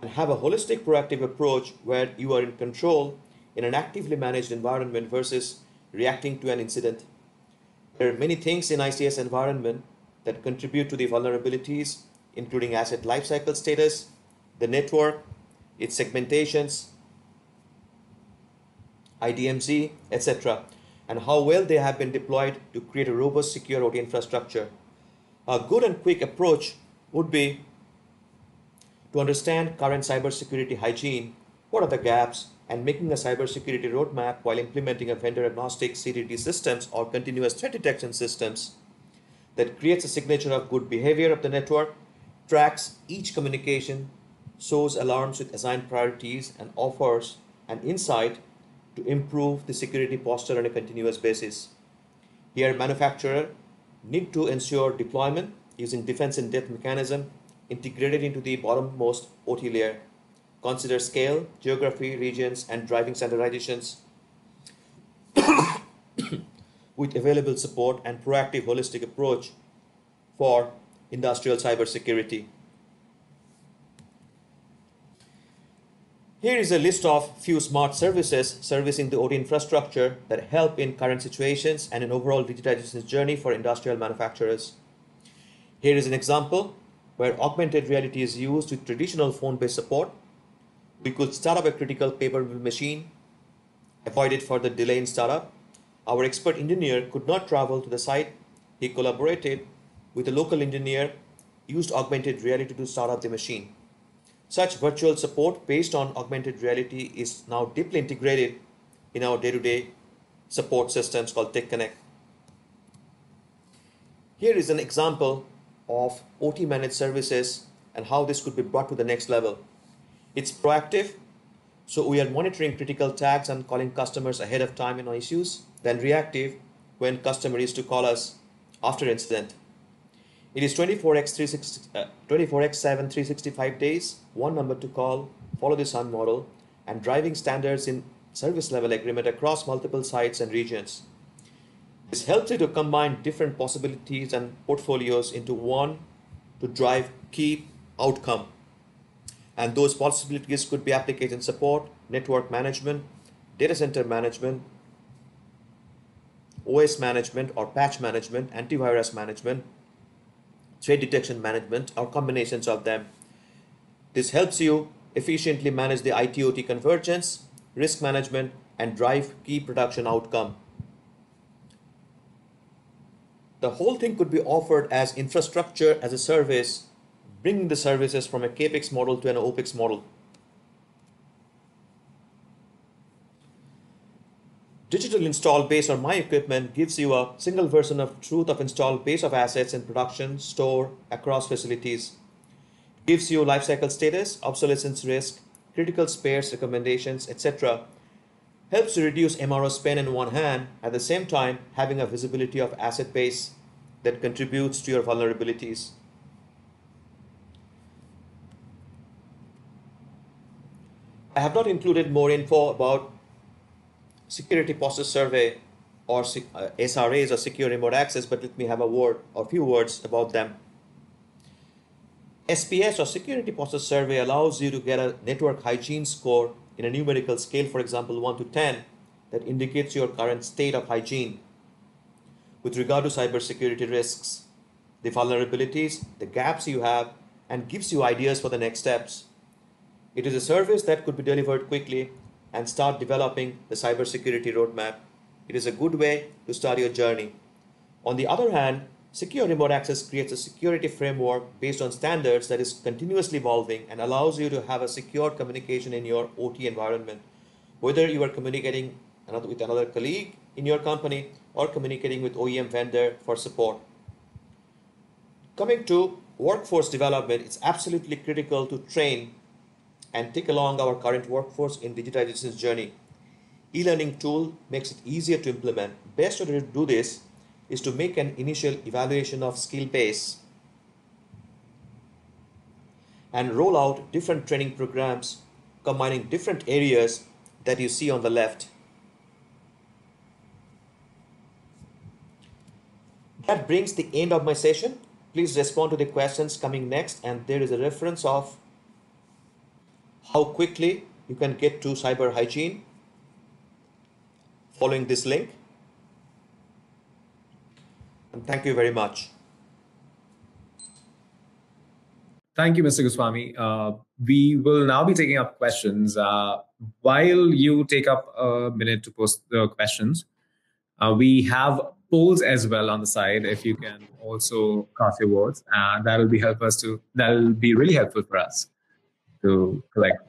and have a holistic proactive approach where you are in control in an actively managed environment versus reacting to an incident. There are many things in ICS environment that contribute to the vulnerabilities, including asset lifecycle status, the network, its segmentations, IDMZ, etc., and how well they have been deployed to create a robust, secure OT infrastructure. A good and quick approach would be to understand current cybersecurity hygiene, what are the gaps, and making a cybersecurity roadmap while implementing a vendor-agnostic CDD systems or continuous threat detection systems that creates a signature of good behavior of the network, tracks each communication, shows alarms with assigned priorities, and offers an insight to improve the security posture on a continuous basis. Here, manufacturer need to ensure deployment using defense in depth mechanism integrated into the bottommost OT layer. Consider scale, geography, regions, and driving standardizations with available support and proactive holistic approach for industrial cybersecurity. Here is a list of few smart services servicing the OT infrastructure that help in current situations and an overall digitization journey for industrial manufacturers. Here is an example where augmented reality is used with traditional phone-based support. We could start up a critical paper mill machine, avoid it for the delay in startup. Our expert engineer could not travel to the site. He collaborated with a local engineer, used augmented reality to start up the machine. Such virtual support based on augmented reality is now deeply integrated in our day-to-day support systems called Tech Connect. Here is an example of OT managed services and how this could be brought to the next level. It's proactive, so we are monitoring critical tags and calling customers ahead of time in issues, then reactive when customer is to call us after incident. It is 24x7, 365 days, one number to call, follow the sun model, and driving standards in service level agreement across multiple sites and regions. This helps you to combine different possibilities and portfolios into one to drive key outcome. And those possibilities could be application support, network management, data center management, OS management or patch management, antivirus management, threat detection management, or combinations of them. This helps you efficiently manage the IT/OT convergence, risk management, and drive key production outcome. The whole thing could be offered as infrastructure as a service, bringing the services from a CAPEX model to an OPEX model. Digital install base or my equipment gives you a single version of truth of install base of assets in production, store, across facilities. Gives you lifecycle status, obsolescence risk, critical spares recommendations, etc. helps you reduce MRO spend in one hand, at the same time having a visibility of asset base that contributes to your vulnerabilities. I have not included more info about security posture survey or SRAs or secure remote access, but let me have a few words about them. SPS or security posture survey allows you to get a network hygiene score in a numerical scale, for example 1 to 10, that indicates your current state of hygiene with regard to cybersecurity risks, the vulnerabilities, the gaps you have, and gives you ideas for the next steps. It is a service that could be delivered quickly and start developing the cybersecurity roadmap. It is a good way to start your journey. On the other hand, secure remote access creates a security framework based on standards that is continuously evolving and allows you to have a secure communication in your OT environment, whether you are communicating with another colleague in your company or communicating with OEM vendor for support. Coming to workforce development, it's absolutely critical to train and take along our current workforce in digitization's journey. E-learning tool makes it easier to implement. Best way to do this is to make an initial evaluation of skill base and roll out different training programs combining different areas that you see on the left. That brings the end of my session. Please respond to the questions coming next, and there is a reference of how quickly you can get to cyber hygiene following this link. And thank you very much. Thank you, Mr. Goswami. We will now be taking up questions. While you take up a minute to post the questions, we have polls as well on the side. If you can also cast your votes, that'll be really helpful for us to collect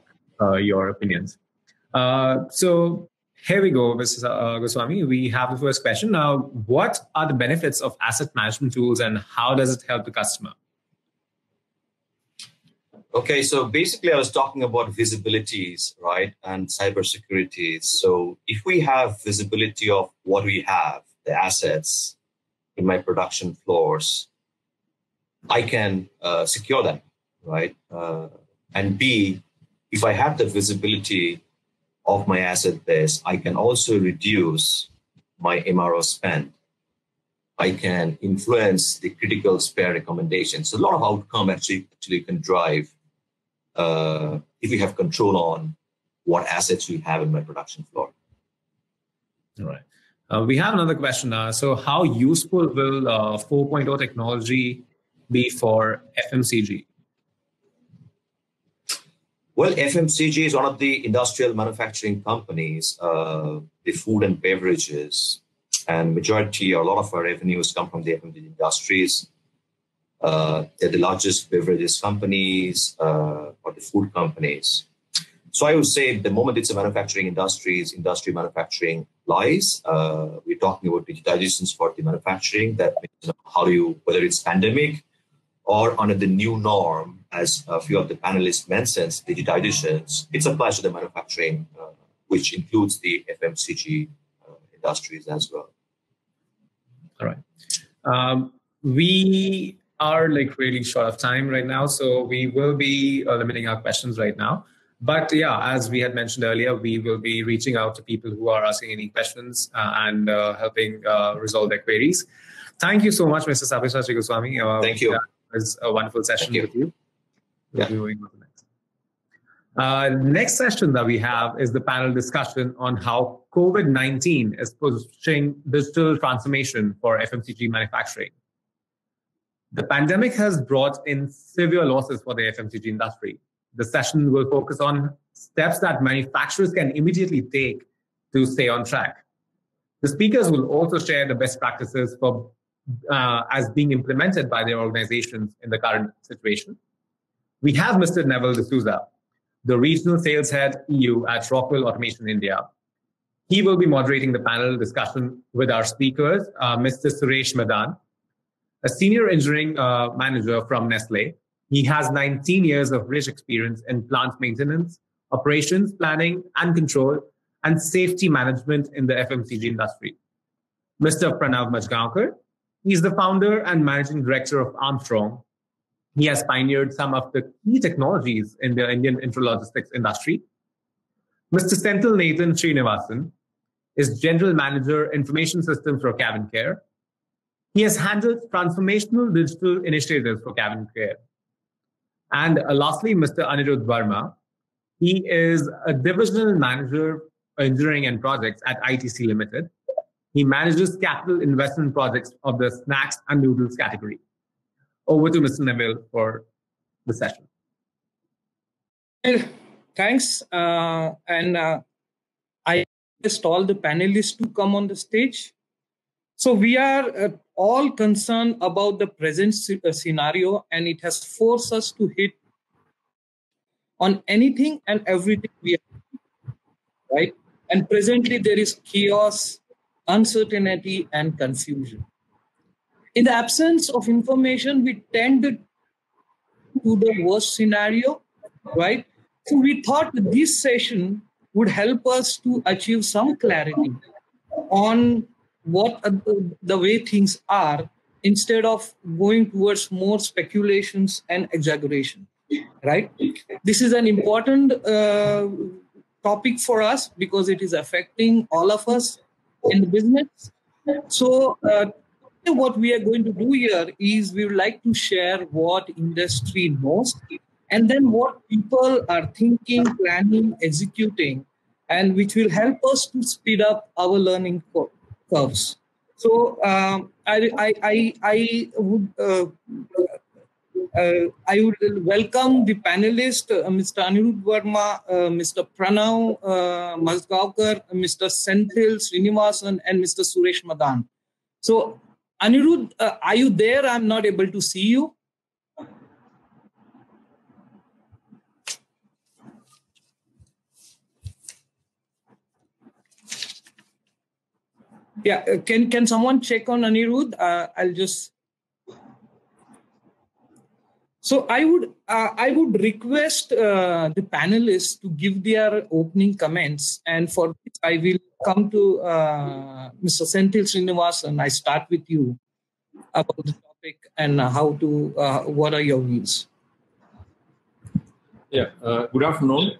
your opinions. So here we go, Mr. Goswami. We have the first question. Now, what are the benefits of asset management tools and how does it help the customer? Okay, so basically I was talking about visibilities, right, and cybersecurity. So if we have visibility of what we have, the assets in my production floors, I can secure them, right? And B, if I have the visibility of my asset base, I can also reduce my MRO spend. I can influence the critical spare recommendations. So a lot of outcome actually can drive if we have control on what assets we have in my production floor. All right. We have another question. So how useful will 4.0 technology be for FMCG? Well, FMCG is one of the industrial manufacturing companies, the food and beverages, and majority or a lot of our revenues come from the FMCG industries. They're the largest beverages companies or the food companies. So I would say the moment it's a manufacturing industry, is industry manufacturing lies. We're talking about digitizations for the manufacturing. That means how do you, whether it's pandemic or under the new norm, as a few of the panelists mentioned, digitizations, it applies to the manufacturing, which includes the FMCG industries as well. All right. We are really short of time right now, so we will be limiting our questions right now. But yeah, as we had mentioned earlier, we will be reaching out to people who are asking any questions and helping resolve their queries. Thank you so much, Mr. Sabyasachi Goswami. Thank you. It was a wonderful session with you. Yeah. Next session that we have is the panel discussion on how COVID-19 is pushing digital transformation for FMCG manufacturing. The pandemic has brought in severe losses for the FMCG industry. The session will focus on steps that manufacturers can immediately take to stay on track. The speakers will also share the best practices for as being implemented by their organizations in the current situation. We have Mr. Neville D'Souza, the Regional Sales Head EU at Rockwell Automation India. He will be moderating the panel discussion with our speakers, Mr. Suresh Madan, a Senior Engineering Manager from Nestle. He has 19 years of rich experience in plant maintenance, operations, planning, and control, and safety management in the FMCG industry. Mr. Pranav Majgaonkar, he is the founder and managing director of Armstrong. He has pioneered some of the key technologies in the Indian intralogistics industry. Mr. Senthil Nathan Srinivasan is General Manager, Information Systems for Cabin Care. He has handled transformational digital initiatives for Cabin Care. And lastly, Mr. Anirudh Verma. He is a Divisional Manager, Engineering and Projects at ITC Limited. He manages capital investment projects of the snacks and noodles category. Over to Mr. Neville for the session. Thanks. I request all the panelists to come on the stage. So we are all concerned about the present scenario, and it has forced us to hit on anything and everything we have, right? And presently there is chaos, uncertainty, and confusion. In the absence of information, we tend to the worst scenario, right? So we thought that this session would help us to achieve some clarity on what the way things are, instead of going towards more speculations and exaggeration, right? This is an important topic for us because it is affecting all of us in the business. So what we are going to do here is we would like to share what industry knows and then what people are thinking, planning, executing, and which will help us to speed up our learning curves. So I would welcome the panelists, Mr. Anirudh Verma, Mr. Pranav Majgaonkar, Mr. Senthil Srinivasan, and Mr. Suresh Madan. So Anirudh, are you there? I'm not able to see you. Yeah, can someone check on Anirudh? I'll just. So I would request the panelists to give their opening comments, and for this I will come to Mr. Senthil Srinivasan. I start with you about the topic and what are your views? Yeah, good afternoon.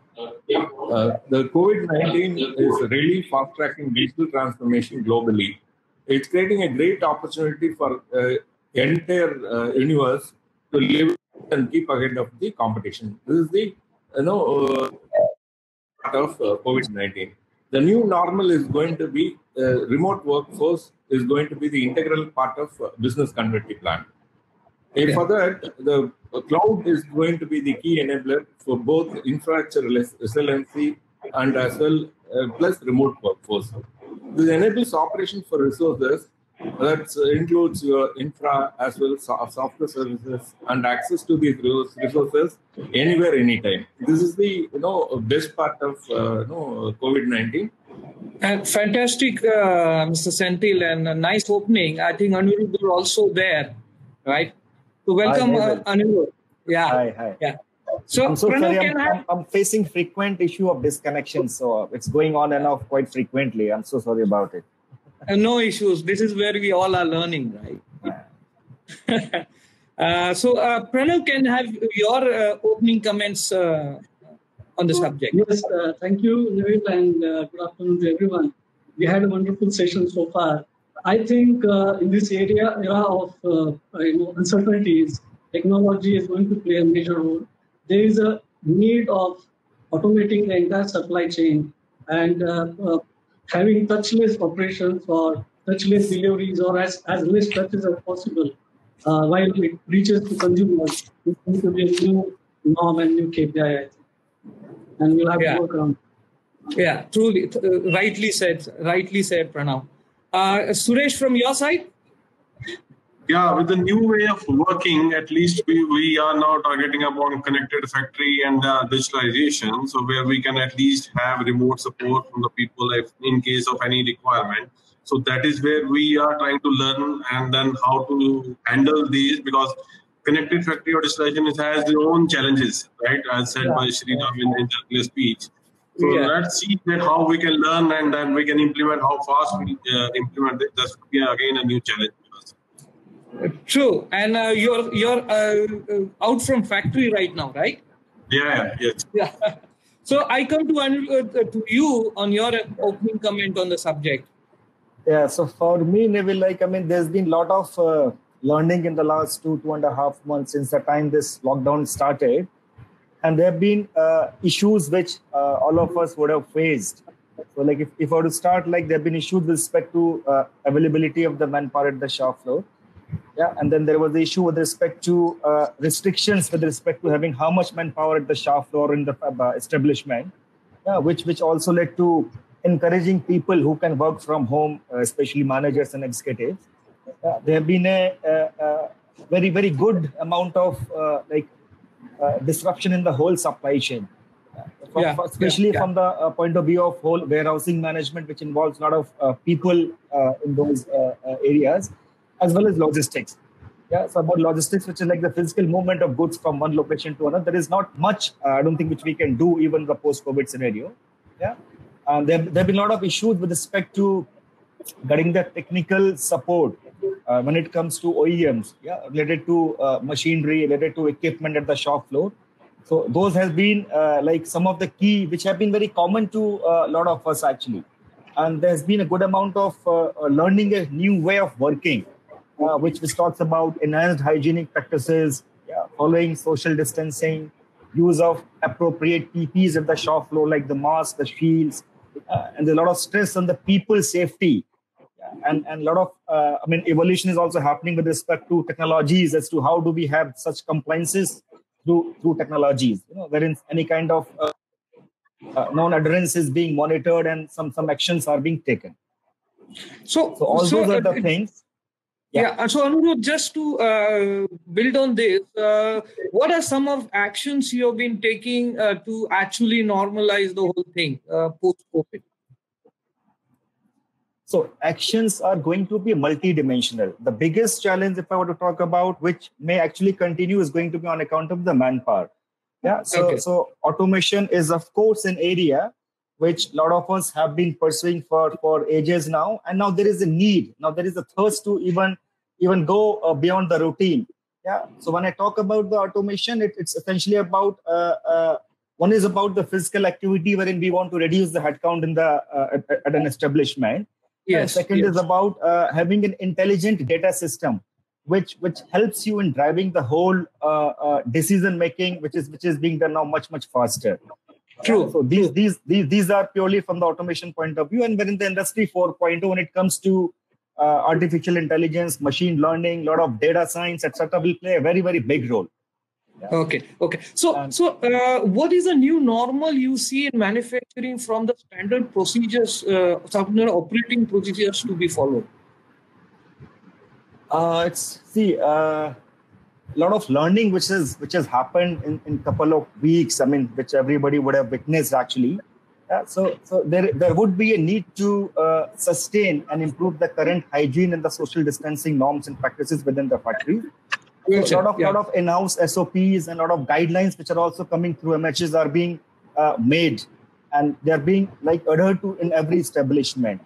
The COVID-19 is really fast-tracking digital transformation globally. It's creating a great opportunity for entire universe to live and keep ahead of the competition. This is the part of COVID-19. The new normal is going to be remote workforce is going to be the integral part of business continuity plan. For that, the cloud is going to be the key enabler for both infrastructure resiliency and as well plus remote workforce. This enables operation for resources that includes your infra as well as software services and access to these resources anywhere, anytime. This is the best part of COVID-19. Fantastic, Mr. Senthil, and a nice opening. I think Anirudh is also there, right? So welcome, Anirudh. Yeah. Hi. Yeah. So I'm so sorry. I'm facing frequent issue of disconnection, so it's going on and off quite frequently. I'm so sorry about it. No issues. This is where we all are learning, right? So Pranav, can have your opening comments on the subject. Yes, thank you, Neville, and good afternoon to everyone. We had a wonderful session so far. I think in this era of uncertainties, technology is going to play a major role. There is a need of automating the entire supply chain and having touchless operations or touchless deliveries or as less touches as possible while it reaches to consumers. It's going to be a new norm and new KPI, and we'll have to work around. Yeah, truly, rightly said, Pranav. Suresh, from your side? Yeah, with the new way of working, at least we are now targeting upon connected factory and digitalization, so where we can at least have remote support from the people in case of any requirement. So that is where we are trying to learn and then how to handle these, because connected factory or digitalization has their own challenges, right? As said by Sriram in the earlier speech. So let's see that how we can learn and then we can implement, how fast we implement it. That's again a new challenge for us. True. And you're out from factory right now, right? Yes. Yeah. So I come to you on your opening comment on the subject. Yeah, so for me, Neville, there's been a lot of learning in the last 2.5 months since the time this lockdown started. And there have been issues which all of us would have faced. So like if I were to start, there have been issues with respect to availability of the manpower at the shop floor. Yeah, and then there was the issue with respect to restrictions with respect to having how much manpower at the shop floor in the establishment, which also led to encouraging people who can work from home, especially managers and executives. There have been a very, very good amount of disruption in the whole supply chain, especially from the point of view of whole warehousing management, which involves a lot of people in those areas, as well as logistics. So about logistics, which is like the physical movement of goods from one location to another, there is not much, I don't think, which we can do even in the post-COVID scenario. There have been a lot of issues with respect to getting the technical support when it comes to OEMs, related to machinery, related to equipment at the shop floor. So those have been some of the key, which have been very common to a lot of us actually. And there's been a good amount of learning a new way of working, which talks about enhanced hygienic practices, following social distancing, use of appropriate PPEs at the shop floor, like the masks, the shields, and there's a lot of stress on the people's safety. And a lot of, evolution is also happening with respect to technologies as to how do we have such compliances through technologies, wherein any kind of non-adherence is being monitored and some actions are being taken. So all those are the things. So Anirudh, just to build on this, what are some of actions you have been taking to actually normalize the whole thing post-COVID? So actions are going to be multidimensional. The biggest challenge, if I were to talk about, which may actually continue, is going to be on account of the manpower. So automation is, of course, an area which a lot of us have been pursuing for ages now. And now there is a need. Now there is a thirst to even go beyond the routine. So when I talk about the automation, it's essentially about, one is about the physical activity wherein we want to reduce the headcount in the at an establishment. Second is about having an intelligent data system, which helps you in driving the whole decision making, which is being done now much faster. True. So these are purely from the automation point of view, and within the industry 4.0, when it comes to artificial intelligence, machine learning, a lot of data science, etc., will play a very, very big role. Okay. So what is the new normal you see in manufacturing from the standard procedures, standard operating procedures to be followed? A lot of learning which has happened in couple of weeks. Which everybody would have witnessed actually. So there would be a need to sustain and improve the current hygiene and the social distancing norms and practices within the factory. So a lot of in-house SOPs and a lot of guidelines which are also coming through MHs are being made, and they're being adhered to in every establishment.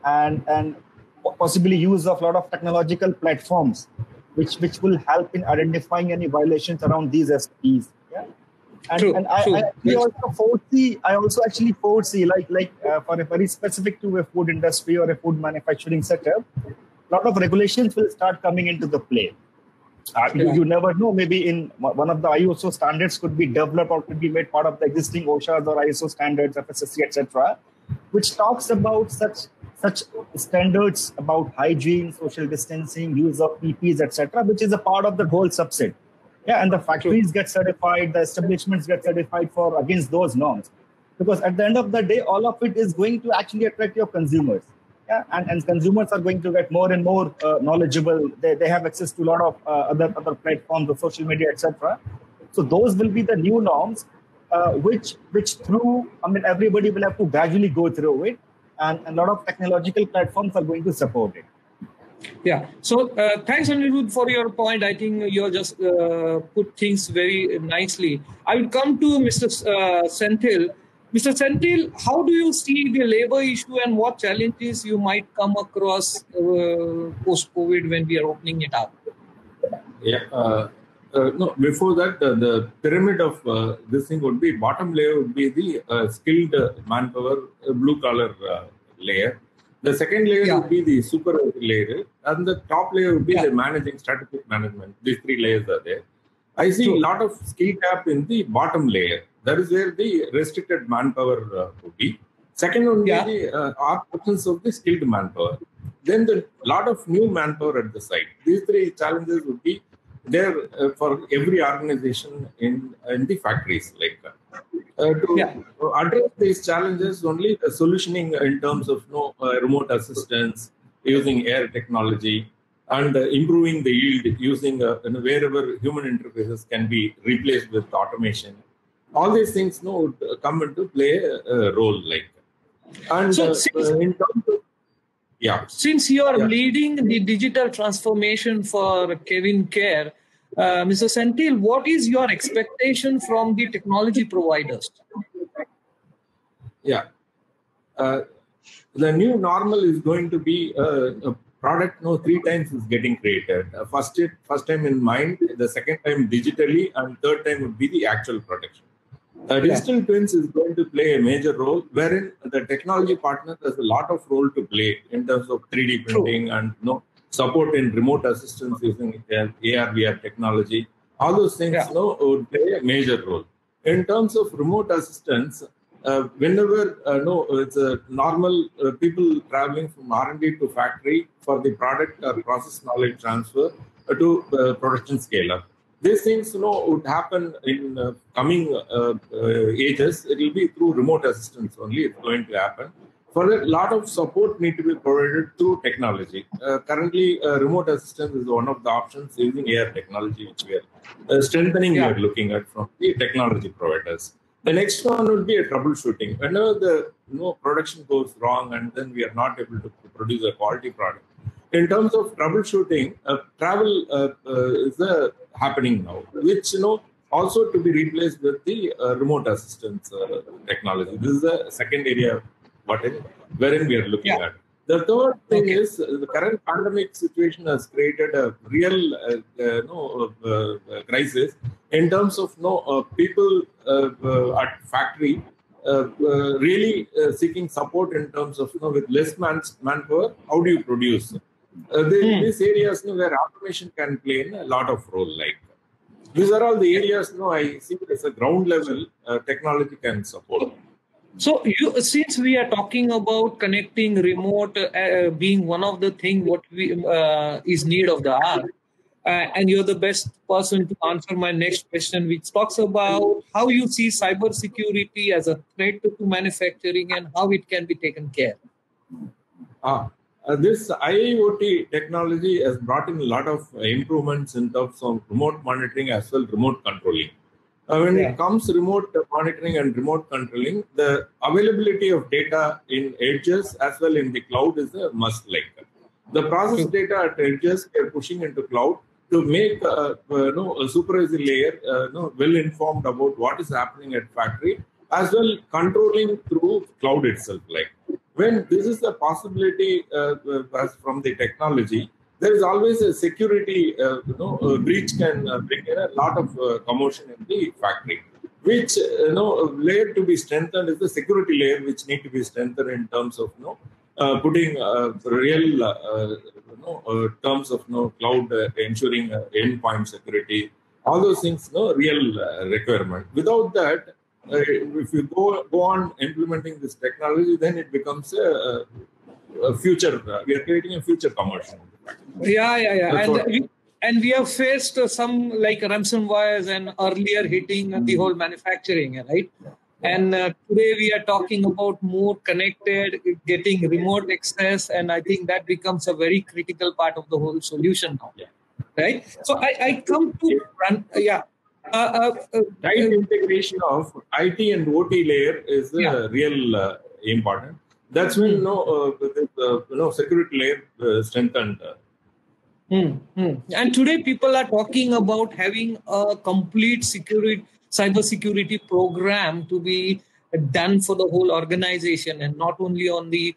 And possibly use of a lot of technological platforms which will help in identifying any violations around these SOPs. And I also actually foresee for a very specific to a food industry or a food manufacturing setup, a lot of regulations will start coming into the play. You never know, maybe in one of the ISO standards could be developed or could be made part of the existing OSHAs or ISO standards, FSSC, etc., which talks about such standards about hygiene, social distancing, use of PPEs, etc., which is a part of the whole subset. And the factories get certified, the establishments get certified for against those norms. Because at the end of the day, all of it is going to actually attract your consumers. And consumers are going to get more and more knowledgeable. They have access to a lot of other platforms, the social media, etc. So those will be the new norms, which through, everybody will have to gradually go through it. And a lot of technological platforms are going to support it. So thanks, Anirudh, for your point. I think you just put things very nicely. I will come to Mr. Senthil. Mr. Senthil, how do you see the labor issue and what challenges you might come across post-COVID when we are opening it up? Yeah. No, before that, the pyramid of this thing would be bottom layer would be the skilled manpower, blue collar layer. The second layer would be the supervisory layer, and the top layer would be the managing strategic management. These three layers are there. I see a lot of skill gap in the bottom layer. That is where the restricted manpower would be. Second would be the absence of the skilled manpower. Then the lot of new manpower at the site. These three challenges would be there for every organization in the factories. To address these challenges, only the solutioning in terms of remote assistance, using air technology, and improving the yield using wherever human interfaces can be replaced with automation. All these things would come into play a role. And so in terms of, since you are leading the digital transformation for Kevin Care, Mr. Senthil, what is your expectation from the technology providers? The new normal is going to be a product 3 times is getting created. First time in mind, the second time digitally, and third time would be the actual production. Digital twins is going to play a major role, wherein the technology partner has a lot of role to play in terms of 3D printing and support in remote assistance using AR/VR technology. All those things would play a major role. In terms of remote assistance, whenever it's a normal people traveling from R&D to factory for the product or process knowledge transfer to production scale-up. These things would happen in coming ages. It will be through remote assistance only it's going to happen. For that, a lot of support need to be provided through technology. Currently, remote assistance is one of the options using AR technology, which we are strengthening. We are looking at from the technology providers. The next one would be a troubleshooting. Whenever the production goes wrong and then we are not able to produce a quality product. In terms of troubleshooting, travel is happening now, which also to be replaced with the remote assistance technology. This is the second area wherein we are looking at. The third thing is the current pandemic situation has created a real crisis in terms of people at factory really seeking support in terms of with less manpower. How do you produce? These areas where automation can play a lot of role. These are all the areas I see as a ground level technology can support. So, since we are talking about connecting remote being one of the things what is need of the hour, and you're the best person to answer my next question, which talks about how you see cybersecurity as a threat to manufacturing and how it can be taken care. This IoT technology has brought in a lot of improvements in terms of remote monitoring as well remote controlling. When it comes to remote monitoring and remote controlling, the availability of data in edges as well in the cloud is a must. The process data at edges we are pushing into cloud to make a supervisory layer well informed about what is happening at factory as well controlling through cloud itself. When this is a possibility from the technology, there is always a security breach can bring in a lot of commotion in the factory. Which layer to be strengthened is the security layer, which need to be strengthened in terms of putting real terms of cloud ensuring endpoint security. All those things, real requirement. Without that, if you go on implementing this technology, then it becomes a future. We are creating a future commercial. And we have faced some like ransomwares and earlier hitting the whole manufacturing, right? And today we are talking about more connected, getting remote access, and I think that becomes a very critical part of the whole solution now, right? So I come to tight integration of IT and OT layer is real important. That's when security layer strengthened. And today people are talking about having a complete cybersecurity program to be done for the whole organization, and not only on the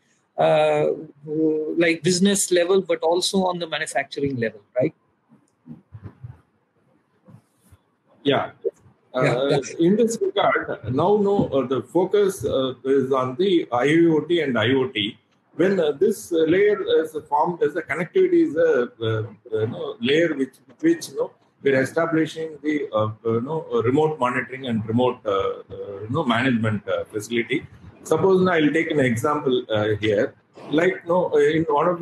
like business level, but also on the manufacturing level, right? Yeah. In this regard, now the focus is on the IoT and IoT. When this layer is formed as a connectivity is a layer which we're establishing the remote monitoring and remote management facility. Suppose now I'll take an example here. Like in one of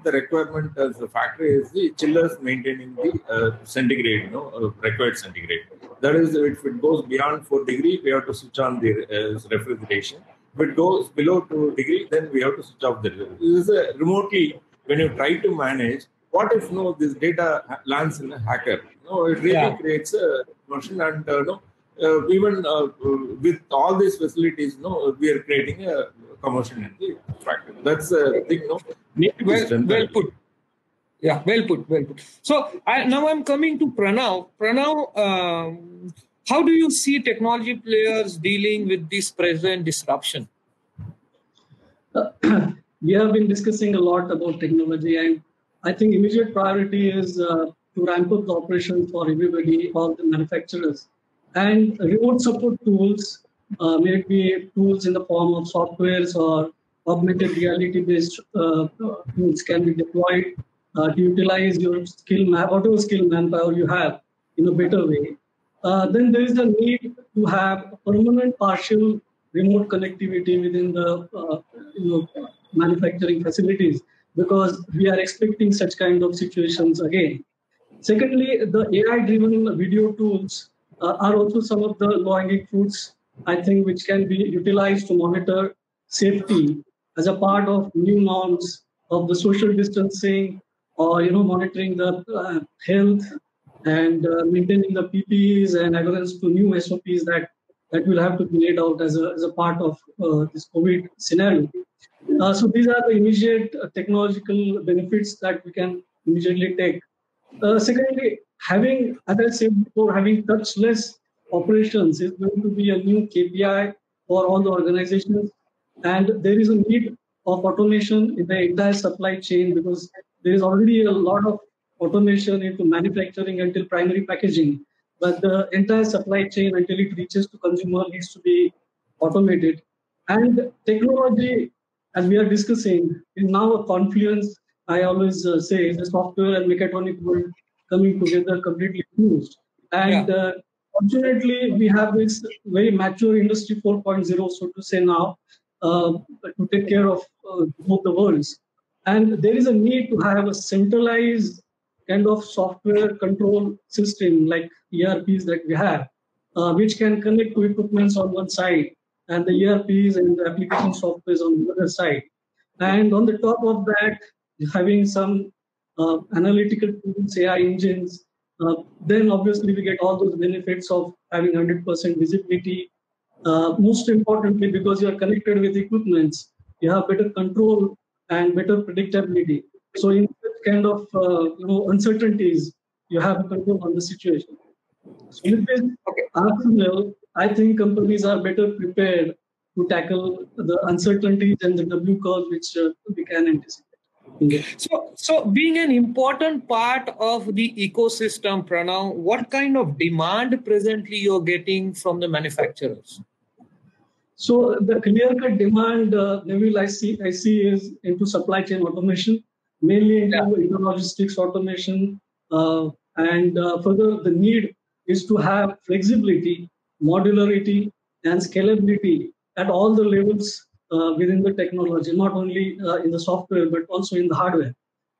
the requirement as a factory is the chillers maintaining the centigrade, required centigrade. That is, if it goes beyond 4 degrees, we have to switch on the refrigeration. If it goes below 2 degrees, then we have to switch off the refrigeration. This is remotely, when you try to manage, what if this data lands in a hacker? It really creates a motion, and even with all these facilities, we are creating a commotion in the factory. That's a thing, need to be strengthened. Well put. Yeah, well put. So now I'm coming to Pranav. Pranav, how do you see technology players dealing with this present disruption? We have been discussing a lot about technology, and I think immediate priority is to ramp up the operation for everybody, all the manufacturers. And remote support tools, may it be tools in the form of softwares or augmented reality-based tools can be deployed to utilize your whatever skill manpower you have in a better way. Then there is a need to have permanent partial remote connectivity within the manufacturing facilities, because we are expecting such kind of situations again. Secondly, the AI-driven video tools are also some of the low-hanging fruits, I think, which can be utilized to monitor safety as a part of new norms of the social distancing, or monitoring the health and maintaining the PPEs and adherence to new SOPs that will have to be laid out as a part of this COVID scenario. So these are the immediate technological benefits that we can immediately take. Secondly, having, as I said before, having touchless operations is going to be a new KPI for all the organizations, and there is a need of automation in the entire supply chain, because there is already a lot of automation into manufacturing until primary packaging, but the entire supply chain until it reaches to consumer needs to be automated. And technology, as we are discussing, is now a confluence. I always say the software and mechatronic world coming together completely fused. And fortunately, we have this very mature industry 4.0, so to say now, to take care of both the worlds. And there is a need to have a centralized kind of software control system like ERPs that we have, which can connect to equipments on one side and the ERPs and the application softwares on the other side. And on the top of that, having some analytical tools, AI engines, then obviously we get all those benefits of having 100% visibility. Most importantly, because you are connected with equipments, you have better control and better predictability. So in such kind of uncertainties, you have control on the situation. So with this arsenal, I think companies are better prepared to tackle the uncertainties and the W curve which we can anticipate. So being an important part of the ecosystem, Pranav, what kind of demand presently you're getting from the manufacturers? So the clear-cut demand, Neville, I see is into supply chain automation, mainly into logistics automation, and further the need is to have flexibility, modularity, and scalability at all the levels within the technology, not only in the software, but also in the hardware.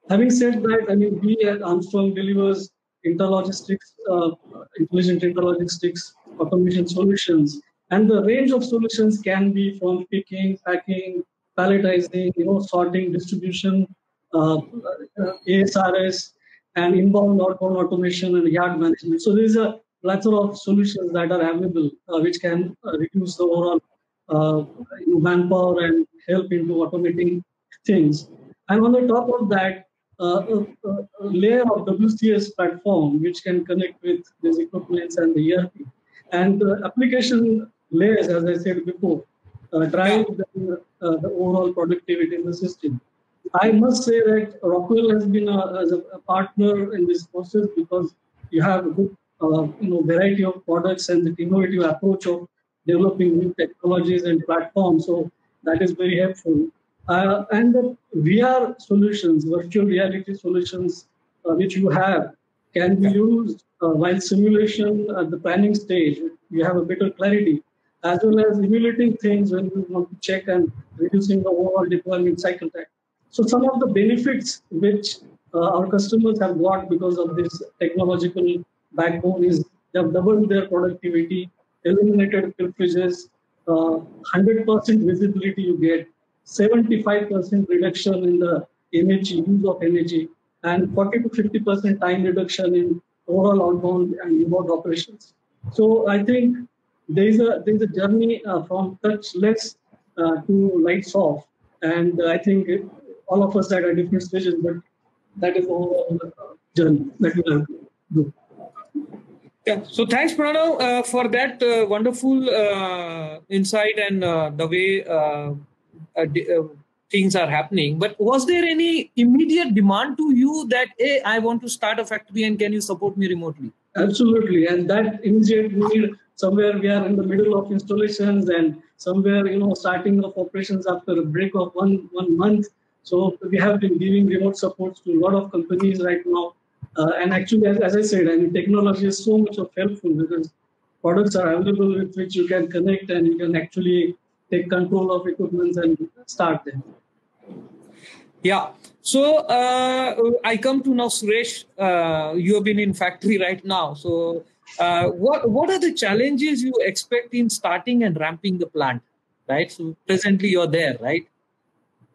Having said that, I mean, we at Armstrong delivers interlogistics, intelligent interlogistics, automation solutions. And the range of solutions can be from picking, packing, palletizing, sorting, distribution, ASRS, and inbound, outbound automation and yard management. So there's a plethora of solutions that are available, which can reduce the overall manpower and help into automating things. And on the top of that, a layer of WCS platform, which can connect with these equipments and the ERP. And the application layers, as I said before, drive the overall productivity in the system. I must say that Rockwell has been as a partner in this process because you have a good variety of products and the innovative approach of developing new technologies and platforms. So that is very helpful. And the VR solutions, virtual reality solutions, which you have, can be used while simulation at the planning stage. You have a better clarity, as well as emulating things when you want to check and reducing the overall deployment cycle time. So some of the benefits which our customers have got because of this technological backbone is they have doubled their productivity, eliminated pilferages, 100% visibility you get, 75% reduction in the energy, use of energy, and 40 to 50% time reduction in overall outbound and inbound operations. So I think there is a journey from touchless to lights off, and I think all of us are at different stages, but that is the overall journey that we have to do. Yeah. So thanks, Pranav, for that wonderful insight and the way things are happening. But was there any immediate demand to you that, hey, I want to start a factory and can you support me remotely? Absolutely. And that immediate need, somewhere we are in the middle of installations and somewhere, starting of operations after a break of one month. So we have been giving remote support to a lot of companies right now. And actually, as I said, technology is so much helpful because products are available with which you can connect and you can actually take control of equipment and start them. Yeah. So I come to now, Suresh. You have been in factory right now. So what are the challenges you expect in starting and ramping the plant? Right. So presently you're there, right?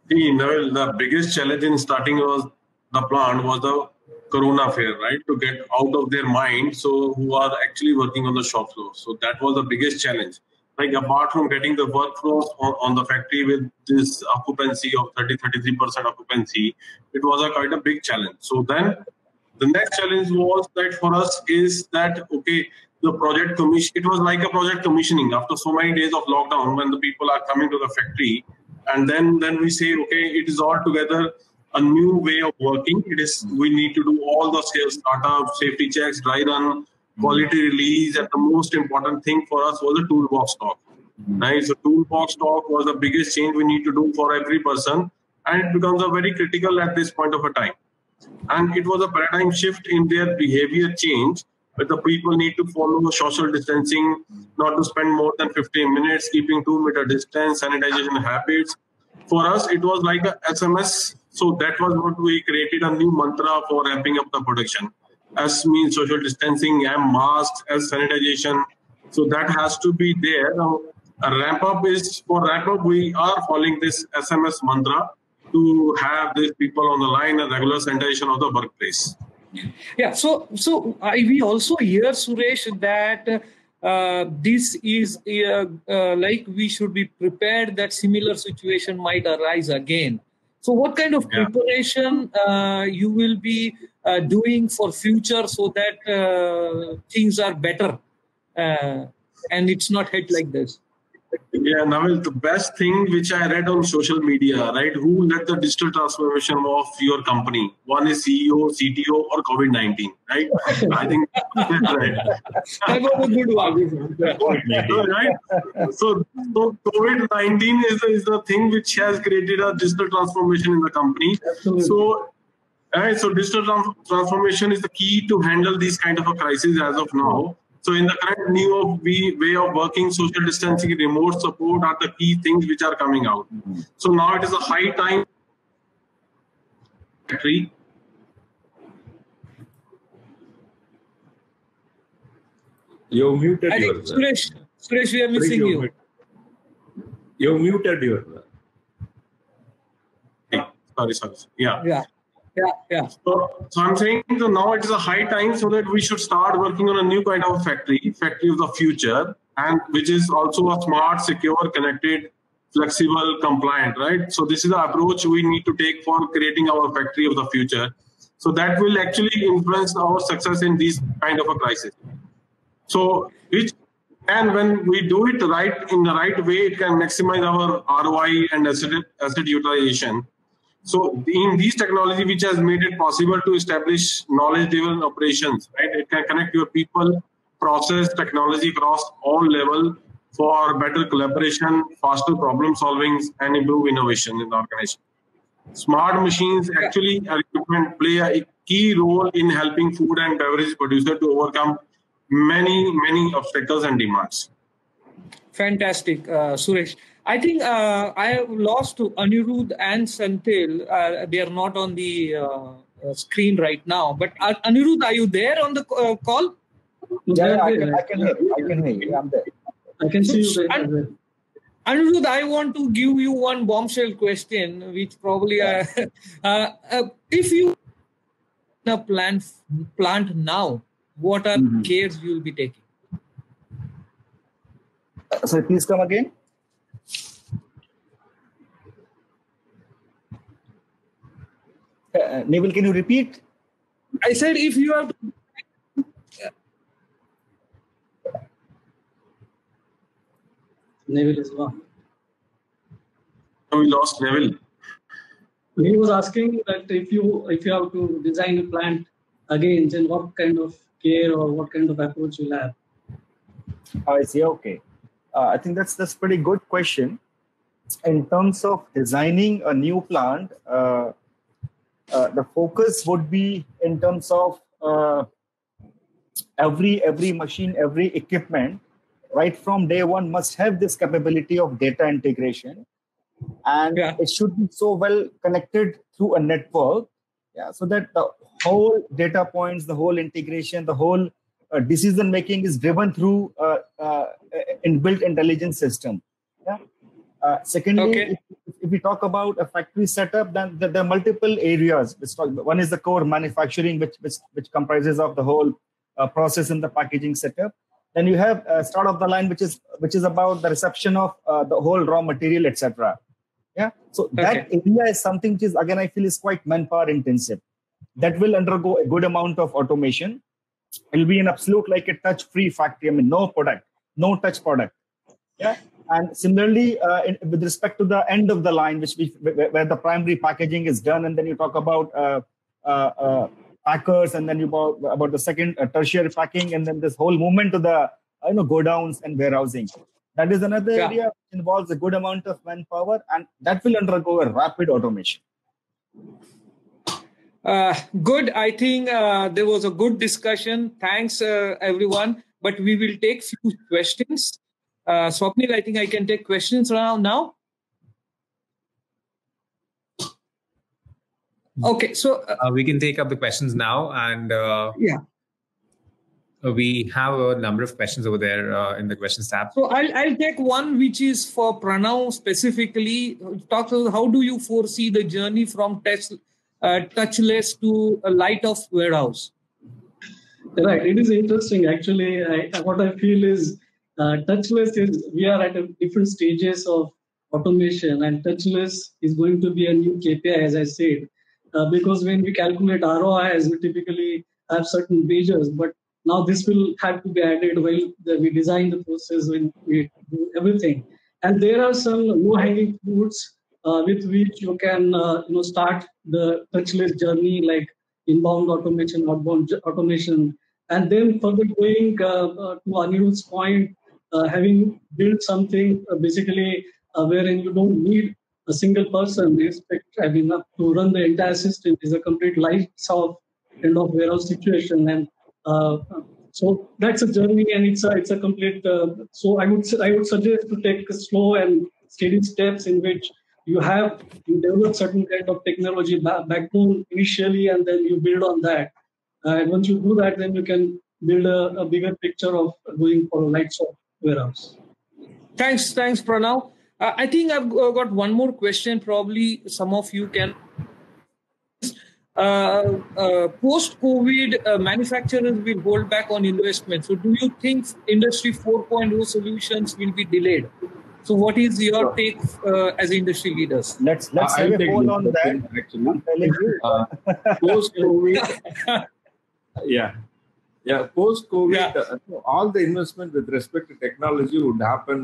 The biggest challenge in starting the plant was the Corona fear, right? To get out of their mind. So who are actually working on the shop floor. So that was the biggest challenge. Like apart from getting the workforce on the factory with this occupancy of 33% occupancy, it was quite a big challenge. So then the next challenge was that for us is that, okay, the project commission, it was like a project commissioning after so many days of lockdown when the people are coming to the factory. And then we say, okay, it is altogether a new way of working. We need to do all the startup, safety checks, dry run, quality release, and the most important thing for us was the toolbox stock. Right? So toolbox stock was the biggest change we need to do for every person, and it becomes a very critical at this point of a time. And it was a paradigm shift in their behavior change, where the people need to follow social distancing, not to spend more than 15 minutes, keeping 2-meter distance, sanitization habits. For us, it was like a SMS. So that was what we created a new mantra for ramping up the production. S means social distancing, M masks, S sanitization. So that has to be there. Now, for ramp up, we are following this SMS mantra to have these people on the line and regular sanitation of the workplace. Yeah. So we also hear, Suresh, that this is like we should be prepared that similar situation might arise again. So what kind of preparation you will be doing for future so that things are better and it's not hit like this? Yeah, Naval, the best thing which I read on social media, right? Who led the digital transformation of your company? One is CEO, CTO, or COVID-19, right? I think right. That was a good one. Right? So COVID-19 is the thing which has created a digital transformation in the company. Absolutely. So digital transformation is the key to handle these kind of a crisis as of now. So in the current new way of working, social distancing, remote support are the key things which are coming out. So now it is a high time. You muted yourself. Suresh, we are missing you. You muted yourself. Sorry. Yeah. Yeah. So I'm saying that now it is a high time so that we should start working on a new kind of factory of the future, and which is also a smart, secure, connected, flexible, compliant, right? So this is the approach we need to take for creating our factory of the future. So that will actually influence our success in these kind of a crisis. So which And when we do it right in the right way, it can maximize our ROI and asset utilization. So in these technology, which has made it possible to establish knowledge-driven operations, right? It can connect your people, process, technology across all levels for better collaboration, faster problem solving, and improve innovation in the organization. Smart machines actually equipment play a key role in helping food and beverage producer to overcome many obstacles and demands. Fantastic, Suresh. I think I have lost to Anirudh and Santil. They are not on the screen right now. But Anirudh, are you there on the call? Yeah, I can hear you. Yeah, I'm there. I can see you there. Anirudh, I want to give you one bombshell question, which probably if you a plant now, what are cares you will be taking? So please come again. Neville, can you repeat? I said if you have to... Neville is gone. We lost Neville. He was asking that if you have to design a plant again, then what kind of care or what kind of approach you'll have? I see. Okay. I think that's pretty good question. In terms of designing a new plant, the focus would be in terms of every machine, every equipment, right from day one must have this capability of data integration, and it should be so well connected through a network, so that the whole data points, the whole integration, the whole decision making is driven through inbuilt intelligence system. Secondly, if we talk about a factory setup, then there are multiple areas. One is the core manufacturing, which comprises of the whole process in the packaging setup. Then you have start of the line, which is about the reception of the whole raw material, etc. So that area is something which is, again, I feel is quite manpower intensive. That will undergo a good amount of automation. It will be an absolute like a touch-free factory. I mean, no touch product. And similarly, with respect to the end of the line, where the primary packaging is done, and then you talk about packers, and then you about the second tertiary packing, and then this whole movement to the godowns and warehousing. That is another area which involves a good amount of manpower, and that will undergo a rapid automation. Good. I think there was a good discussion. Thanks, everyone. But we will take few questions. Swapnil, I think I can take questions now. Okay, so we can take up the questions now, and we have a number of questions over there in the questions tab. So I'll take one which is for Pranav specifically. Talk about how do you foresee the journey from touchless to a light of warehouse? Right, it is interesting actually. What I feel is touchless is we are at different stages of automation, and touchless is going to be a new KPI, as I said, because when we calculate ROI, as we typically have certain measures, but now this will have to be added while we design the process, when we do everything. And there are some low-hanging fruits with which you can start the touchless journey, like inbound automation, outbound automation, and then further going to Anirudh's point, having built something basically wherein you don't need a single person to run the entire system. Is a complete lights off kind of warehouse situation, and so that's a journey, and it's a complete. So I would suggest to take slow and steady steps in which you develop certain kind of technology backbone initially, and then you build on that. And once you do that, then you can build a bigger picture of going for a lights off warehouse. Thanks, Pranav. I think I've got one more question. Probably some of you can. Post-COVID, manufacturers will hold back on investment. So do you think Industry 4.0 solutions will be delayed? So what is your take as industry leaders? Let's have a poll on that. Post-COVID, Yeah, post-COVID, Yeah. all the investment with respect to technology would happen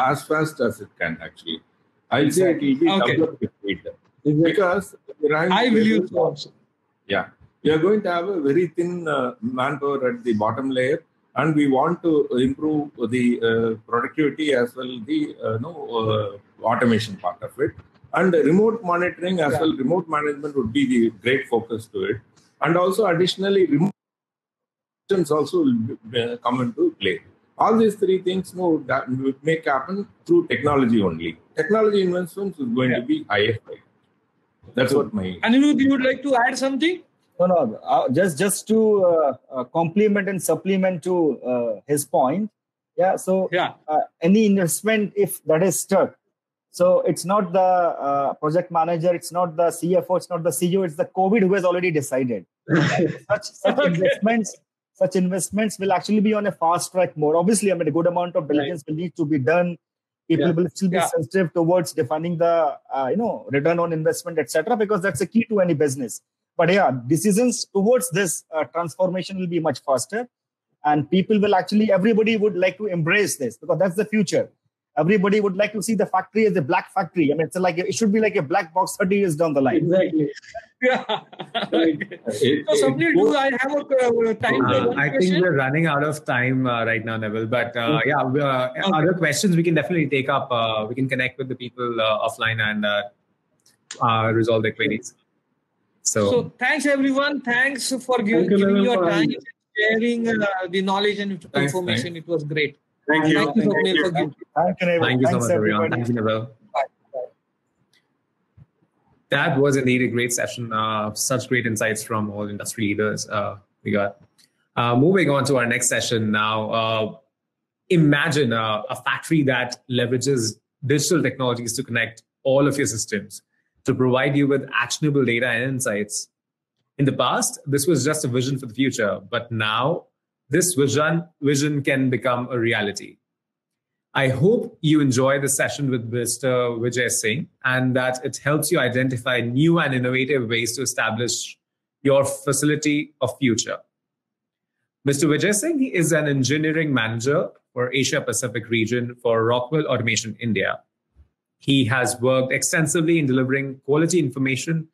as fast as it can actually. I'll say it will be Okay. double the speed. Because I believe so also. yeah, we are going to have a very thin manpower at the bottom layer, and we want to improve the productivity as well the automation part of it. And remote monitoring as well, remote management would be the great focus to it. And also additionally, remote also will come into play. All these three things that will make happen through technology only. Technology investments is going to be IFI. That's what my... Anirudh, you would like to add something? No, just to complement and supplement to his point. Yeah, so any investment, if that is stuck, so it's not the project manager, it's not the CFO, it's not the CEO, it's the COVID who has already decided. Such investments will actually be on a fast track mode. Obviously, I mean, a good amount of diligence will need to be done. People will still be sensitive towards defining the return on investment, etc., because that's a key to any business. But yeah, decisions towards this transformation will be much faster, and people will actually, everybody would like to embrace this because that's the future. Everybody would like to see the factory as a black factory. I mean, it should be like a black box 30 years down the line. Exactly. Yeah. So, Swapnil, do I have a time? I think we're running out of time right now, Neville. But other questions we can definitely take up. We can connect with the people offline and resolve their queries. So thanks, everyone. Thanks for giving your time and sharing the knowledge and information. It was great. Thank you. Thank you, Swapnil, for giving. Thank you so much, everyone. Thank you, Neville. That was indeed a great session. Such great insights from all industry leaders we got. Moving on to our next session now. Imagine a factory that leverages digital technologies to connect all of your systems to provide you with actionable data and insights. In the past, this was just a vision for the future, but now this vision can become a reality. I hope you enjoy the session with Mr. Vijay Singh and that it helps you identify new and innovative ways to establish your facility of future. Mr. Vijay Singh is an engineering manager for Asia Pacific region for Rockwell Automation India. He has worked extensively in delivering quality information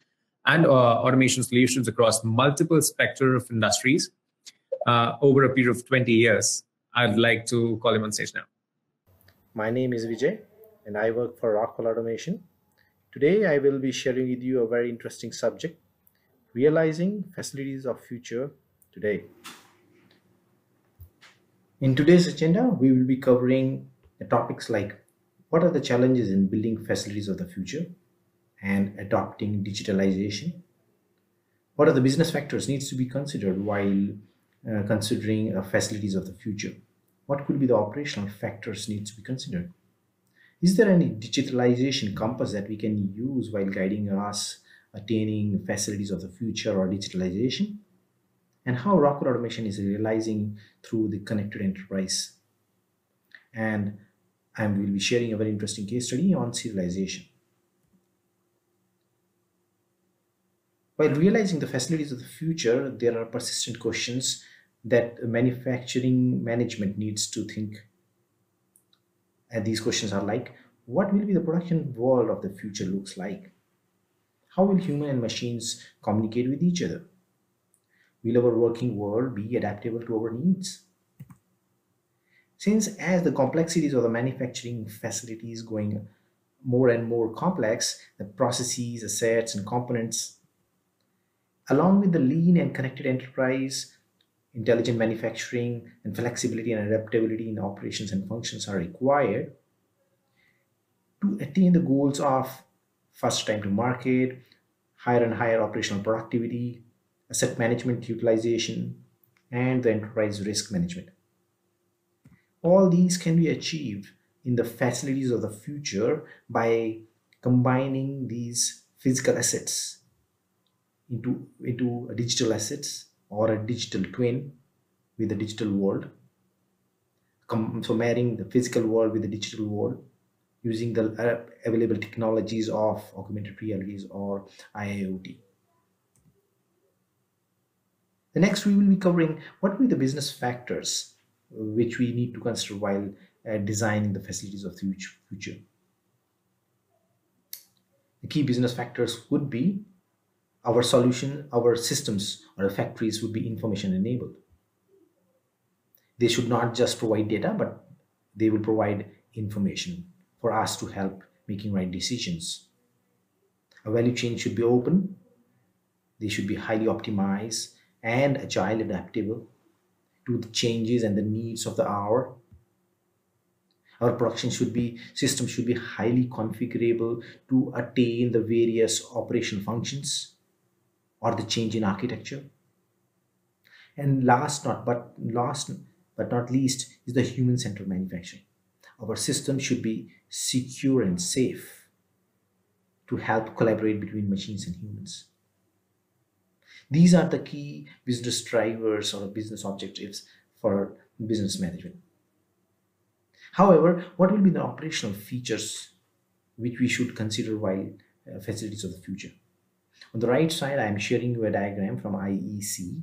and automation solutions across multiple spectrum of industries over a period of 20 years. I'd like to call him on stage now. My name is Vijay and I work for Rockwell Automation. Today I will be sharing with you a very interesting subject, realizing facilities of future today. In today's agenda, we will be covering the topics like what are the challenges in building facilities of the future and adopting digitalization? What are the business factors needs to be considered while considering facilities of the future? What could be the operational factors needs to be considered? Is there any digitalization compass that we can use while guiding us attaining facilities of the future or digitalization? And how Rockwell Automation is realizing through the connected enterprise? And I will be sharing a very interesting case study on serialization. While realizing the facilities of the future, there are persistent questions that manufacturing management needs to think. And these questions are like, what will be the production world of the future looks like? How will human and machines communicate with each other? Will our working world be adaptable to our needs? Since as the complexities of the manufacturing facility is going more and more complex, the processes, assets, and components, along with the lean and connected enterprise, intelligent manufacturing, and flexibility and adaptability in operations and functions are required to attain the goals of fast time to market, higher and higher operational productivity, asset management utilization, and the enterprise risk management. All these can be achieved in the facilities of the future by combining these physical assets into digital assets or a digital twin with the digital world. So marrying the physical world with the digital world using the available technologies of augmented realities or IIoT. The next, we will be covering what will be the business factors which we need to consider while designing the facilities of the future. The key business factors would be our solution, our systems, or the factories would be information enabled. They should not just provide data, but they will provide information for us to help making right decisions. A value chain should be open. They should be highly optimized and agile, adaptable to the changes and the needs of the hour. Our production system should be highly configurable to attain the various operational functions or the change in architecture. And last but not least is the human-centered manufacturing. Our system should be secure and safe to help collaborate between machines and humans. These are the key business drivers or business objectives for business management. However, what will be the operational features which we should consider while facilities of the future? On the right side, I am sharing you a diagram from IEC.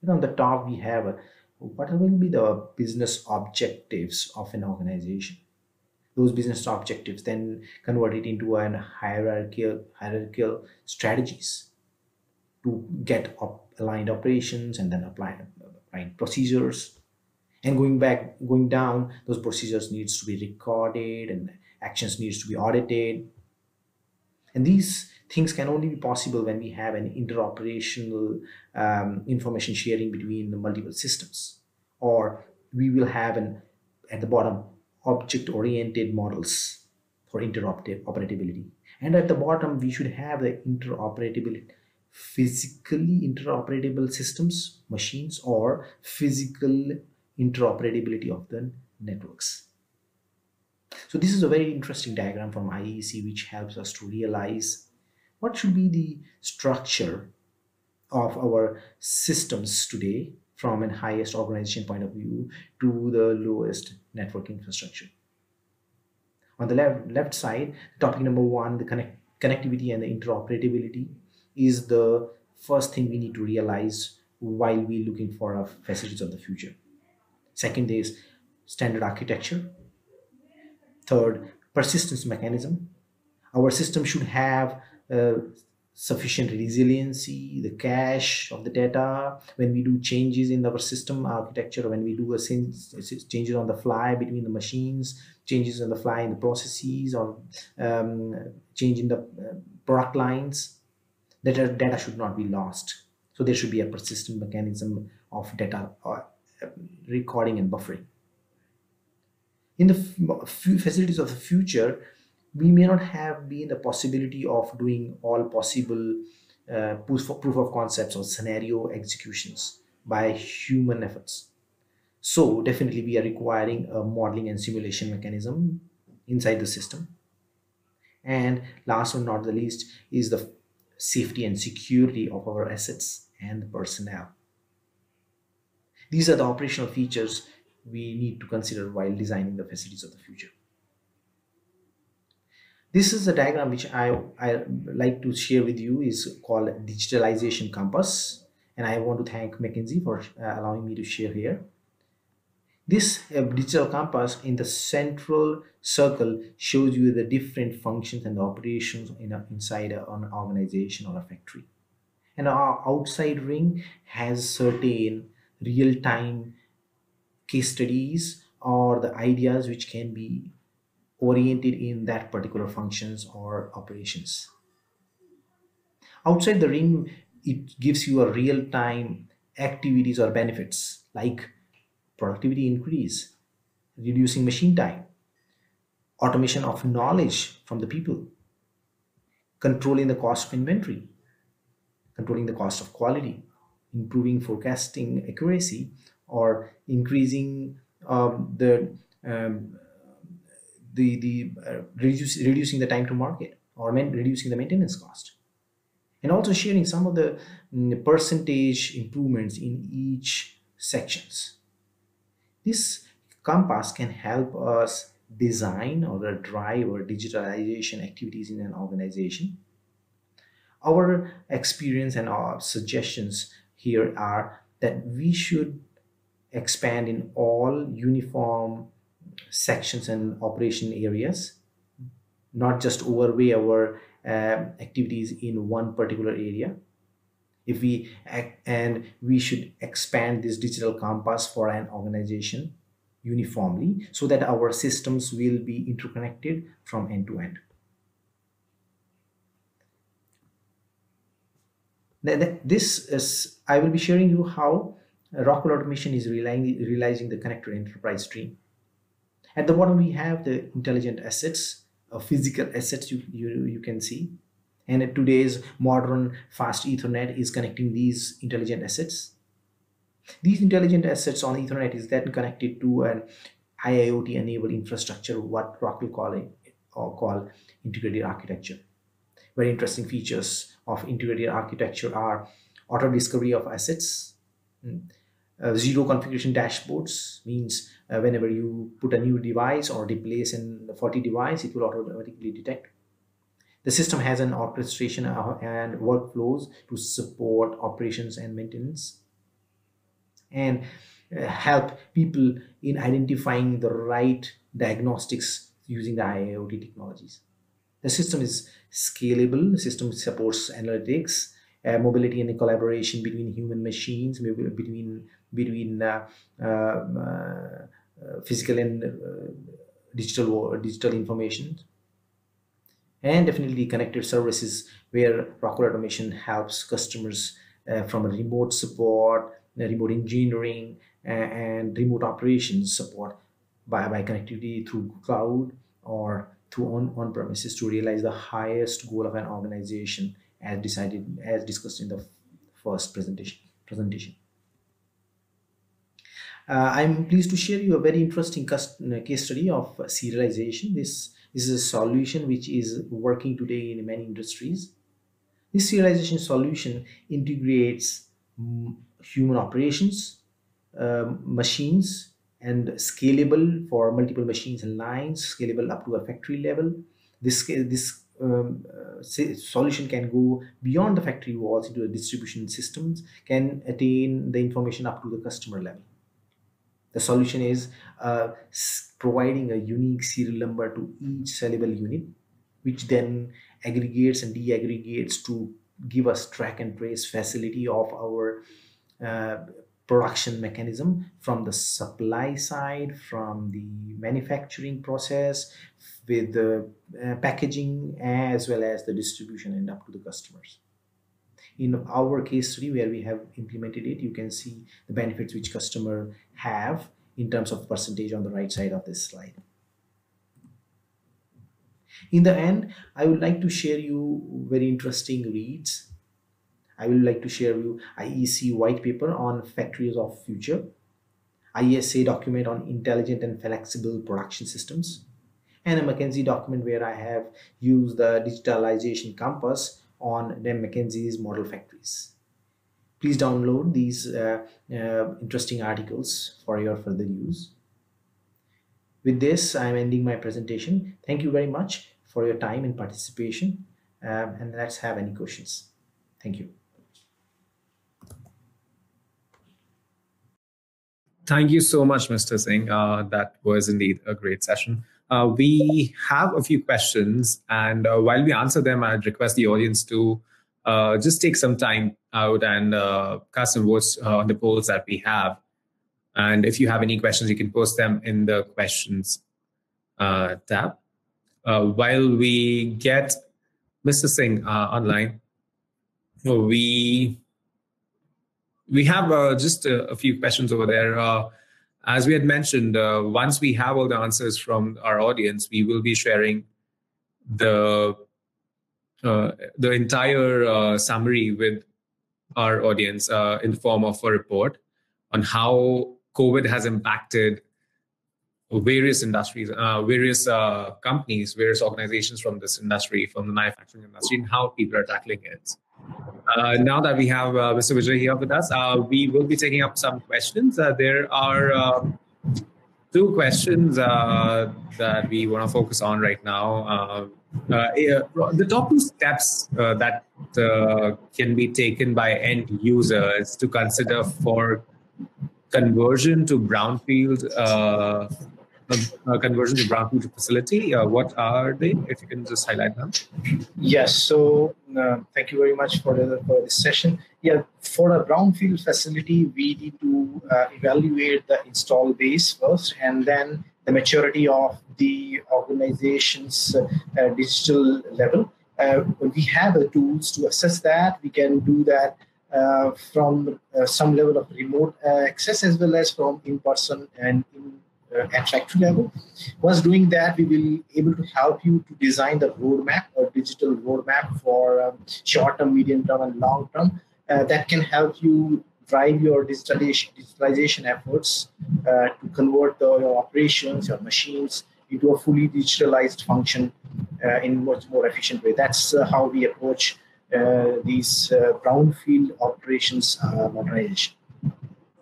And on the top, we have what will be the business objectives of an organization. Those business objectives then converted into an hierarchical strategies to get aligned operations and then applying procedures. And going down, those procedures needs to be recorded and actions needs to be audited. And these things can only be possible when we have an interoperational information sharing between the multiple systems, or we will have at the bottom object-oriented models for interoperability. And at the bottom, we should have the interoperability, physically interoperable systems, machines, or physical interoperability of the networks. So this is a very interesting diagram from IEC which helps us to realize what should be the structure of our systems today from an highest organization point of view to the lowest network infrastructure. On the left side, topic number 1, the connectivity and the interoperability is the first thing we need to realize while we're looking for our facilities of the future. Second is standard architecture. Third, persistence mechanism. Our system should have sufficient resiliency, the cache of the data. When we do changes in our system architecture, when we do changes on the fly between the machines, changes on the fly in the processes, or change in the product lines, data should not be lost. So there should be a persistent mechanism of data recording and buffering. In the facilities of the future, we may not have been the possibility of doing all possible proof of concepts or scenario executions by human efforts. So definitely we are requiring a modeling and simulation mechanism inside the system. And last but not the least is the safety and security of our assets and the personnel. These are the operational features we need to consider while designing the facilities of the future. This is a diagram which I like to share with you, is called Digitalization Compass. And I want to thank McKinsey for allowing me to share here. This digital compass in the central circle shows you the different functions and the operations inside an organization or a factory. And our outside ring has certain real-time case studies or the ideas which can be oriented in that particular functions or operations. Outside the ring, it gives you a real-time activities or benefits like productivity increase, reducing machine time, automation of knowledge from the people, controlling the cost of inventory, controlling the cost of quality, improving forecasting accuracy, or increasing reducing the time to market, or reducing the maintenance cost, and also sharing some of the percentage improvements in each sections. This compass can help us design or drive our digitalization activities in an organization. Our experience and our suggestions here are that we should expand in all uniform sections and operation areas, not just overweigh our activities in one particular area. We should expand this digital compass for an organization uniformly so that our systems will be interconnected from end to end. I will be sharing you how Rockwell Automation is realizing the connected enterprise dream. At the bottom, we have the intelligent assets, physical assets you can see. And today's modern fast Ethernet is connecting these intelligent assets. These intelligent assets on Ethernet is then connected to an IIoT-enabled infrastructure, what Rockwell call integrated architecture. Very interesting features of integrated architecture are auto discovery of assets, zero configuration dashboards, means whenever you put a new device or replace a faulty device, it will automatically detect. The system has an orchestration and workflows to support operations and maintenance, and help people in identifying the right diagnostics using the IIoT technologies. The system is scalable. The system supports analytics, mobility and collaboration between human machines, between physical and digital information. And definitely connected services, where Rockwell Automation helps customers from a remote support, remote engineering, and remote operations support by connectivity through cloud or through on-premises to realize the highest goal of an organization as discussed in the first presentation. I'm pleased to share you a very interesting case study of serialization. This is a solution which is working today in many industries. This serialization solution integrates human operations, machines, and scalable for multiple machines and lines, scalable up to a factory level. This solution can go beyond the factory walls into the distribution systems, can attain the information up to the customer level. The solution is providing a unique serial number to each sellable unit, which then aggregates and deaggregates to give us track and trace facility of our production mechanism from the supply side, from the manufacturing process, with the packaging, as well as the distribution and up to the customers. In our case study where we have implemented it, you can see the benefits which customer have in terms of percentage on the right side of this slide. In the end, I would like to share you very interesting reads. I would like to share you IEC white paper on factories of future, ISA document on intelligent and flexible production systems, and a McKinsey document where I have used the digitalization compass on the McKinsey's model factories. Please download these interesting articles for your further use. With this, I'm ending my presentation. Thank you very much for your time and participation. And let's have any questions. Thank you. Thank you so much, Mr. Singh. That was indeed a great session. We have a few questions, and while we answer them, I'd request the audience to just take some time out and cast some votes on the polls that we have. And if you have any questions, you can post them in the questions tab. While we get Mr. Singh online, we have just a few questions over there. As we had mentioned, once we have all the answers from our audience, we will be sharing the entire summary with our audience in the form of a report on how COVID has impacted various industries, various companies, various organizations from this industry, from the manufacturing industry, and how people are tackling it. Now that we have Mr. Vijay here with us, we will be taking up some questions. There are two questions that we want to focus on right now. The top two steps that can be taken by end users to consider for conversion to brownfield facility. What are they? If you can just highlight them. Yes. So thank you very much for this session. Yeah, for a brownfield facility, we need to evaluate the install base first, and then the maturity of the organization's digital level. We have the tools to assess that. We can do that from some level of remote access as well as from in-person and at factory level. Once doing that, we will be able to help you to design the roadmap or digital roadmap for short-term, medium-term, and long-term that can help you drive your digitalization efforts to convert your operations, your machines into a fully digitalized function in a much more efficient way. That's how we approach these brownfield operations modernization.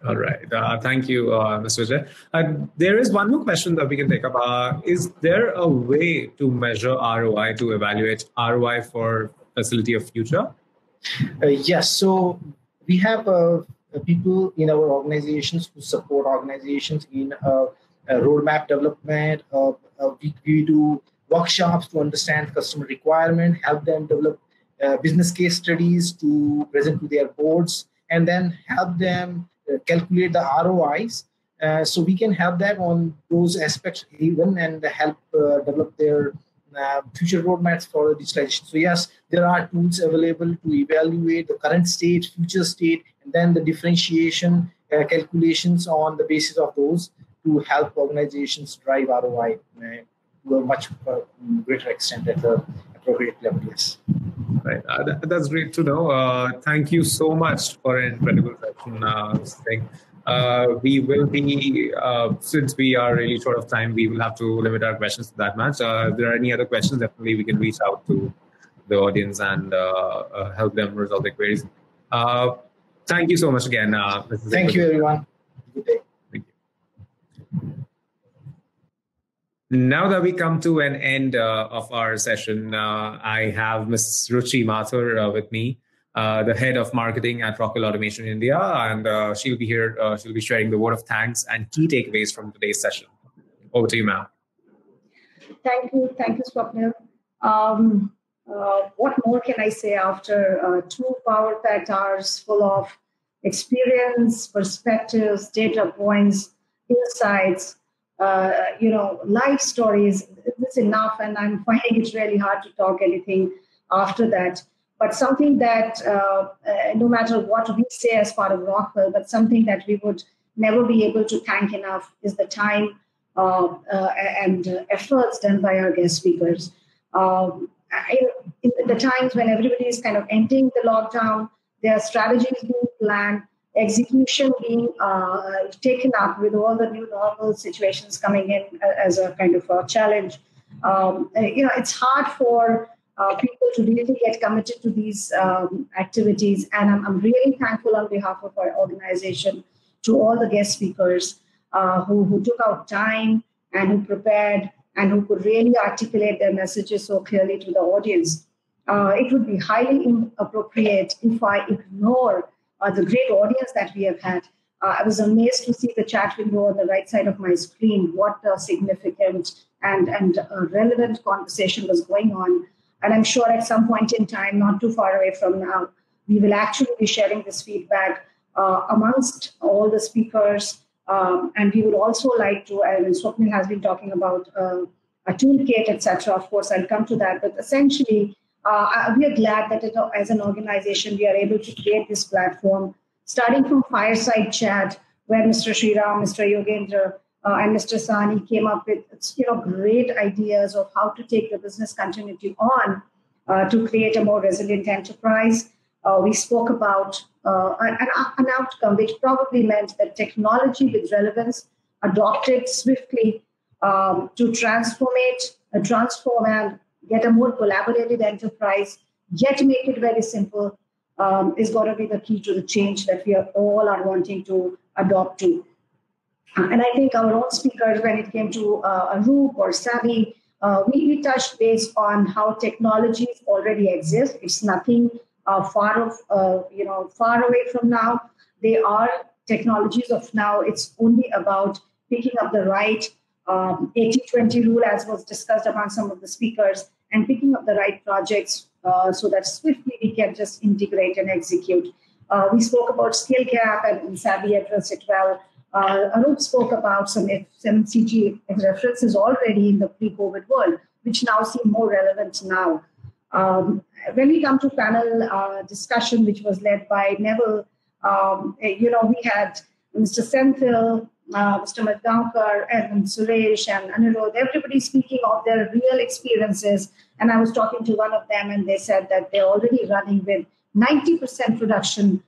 All right. Thank you, Mr. Vijay. There is one more question that we can take up. Is there a way to measure ROI, to evaluate ROI for facility of future? Yes. So we have people in our organizations who support organizations in roadmap development. We do workshops to understand customer requirement, help them develop business case studies to present to their boards, and then help them calculate the ROIs. So we can help them on those aspects even and help develop their future roadmaps for digitalization. So yes, there are tools available to evaluate the current state, future state, and then the differentiation calculations on the basis of those to help organizations drive ROI to a much greater extent at the appropriate level. Yes. Right. That's great to know. Thank you so much for an incredible session. We will be, since we are really short of time, we will have to limit our questions to that much. If there are any other questions, definitely we can reach out to the audience and help them resolve their queries. Thank you so much again. Thank you, everyone. Good day. Thank you. Now that we come to an end of our session, I have Ms. Ruchi Mathur with me, the head of marketing at Rockwell Automation India, and she'll be here. She'll be sharing the word of thanks and key takeaways from today's session. Over to you, ma'am. Thank you, Swapnil. What more can I say after 2 power-packed hours full of experience, perspectives, data points, insights, life stories? It's enough, and I'm finding it really hard to talk anything after that. But something that, no matter what we say as part of Rockwell, but something that we would never be able to thank enough is the time and efforts done by our guest speakers. In the times when everybody is kind of ending the lockdown, there are strategies being planned, execution being taken up with all the new normal situations coming in as a kind of a challenge. It's hard for people to really get committed to these activities. And I'm really thankful on behalf of our organization to all the guest speakers who took out time and who prepared and who could really articulate their messages so clearly to the audience. It would be highly inappropriate if I ignore the great audience that we have had. I was amazed to see the chat window on the right side of my screen, what a significant and relevant conversation was going on. And I'm sure at some point in time, not too far away from now, we will actually be sharing this feedback amongst all the speakers. And we would also like to, and Swapnil has been talking about a toolkit, etc. Of course, I'll come to that. But essentially, we are glad that as an organization, we are able to create this platform, starting from Fireside Chat, where Mr. Sriram, Mr. Yogendra, and Mr. Sani came up with great ideas of how to take the business continuity on to create a more resilient enterprise. We spoke about an outcome which probably meant that technology with relevance adopted swiftly to transform and get a more collaborative enterprise, yet make it very simple, is going to be the key to the change that we all are wanting to adopt to. And I think our own speakers, when it came to Arup or Sabi, we touched base on how technologies already exist. It's nothing far away from now. They are technologies of now. It's only about picking up the right 80-20 rule, as was discussed among some of the speakers, and picking up the right projects so that swiftly we can just integrate and execute. We spoke about skill gap, and Sabi addressed it well. Anup spoke about some FMCG references already in the pre-COVID world, which now seem more relevant now. When we come to panel discussion, which was led by Neville, we had Mr. Senthil, Mr. Madgaonkar, and Suresh and Anirudh, everybody speaking of their real experiences. And I was talking to one of them, and they said that they're already running with 90% production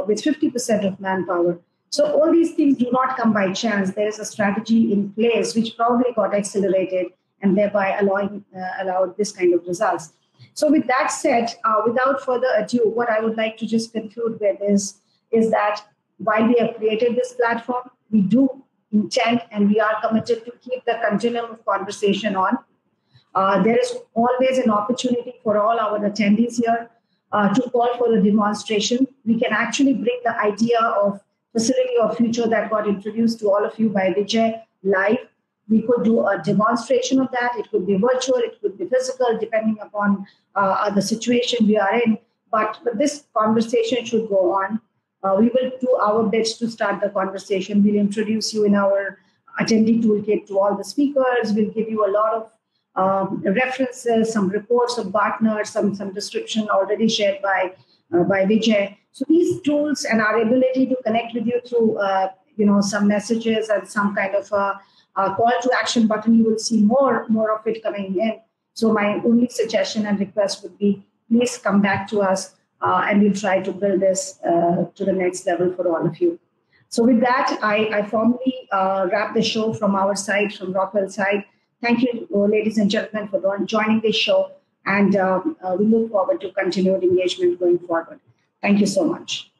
with 50% of manpower. So all these things do not come by chance. There is a strategy in place which probably got accelerated and thereby allowed this kind of results. So with that said, without further ado, what I would like to just conclude with is that while we have created this platform, we do intend and we are committed to keep the continuum of conversation on. There is always an opportunity for all our attendees here to call for a demonstration. We can actually bring the idea of facility of future that got introduced to all of you by Vijay live. We could do a demonstration of that. It could be virtual, it could be physical, depending upon the situation we are in. But this conversation should go on. We will do our best to start the conversation. We'll introduce you in our attendee toolkit to all the speakers. We'll give you a lot of references, some reports of partners, some description already shared by Vijay. So these tools and our ability to connect with you through some messages and some kind of a call to action button, you will see more of it coming in. So my only suggestion and request would be, please come back to us and we'll try to build this to the next level for all of you. So with that, I formally wrap the show from our side, from Rockwell's side. Thank you, ladies and gentlemen, for joining this show. And we look forward to continued engagement going forward. Thank you so much.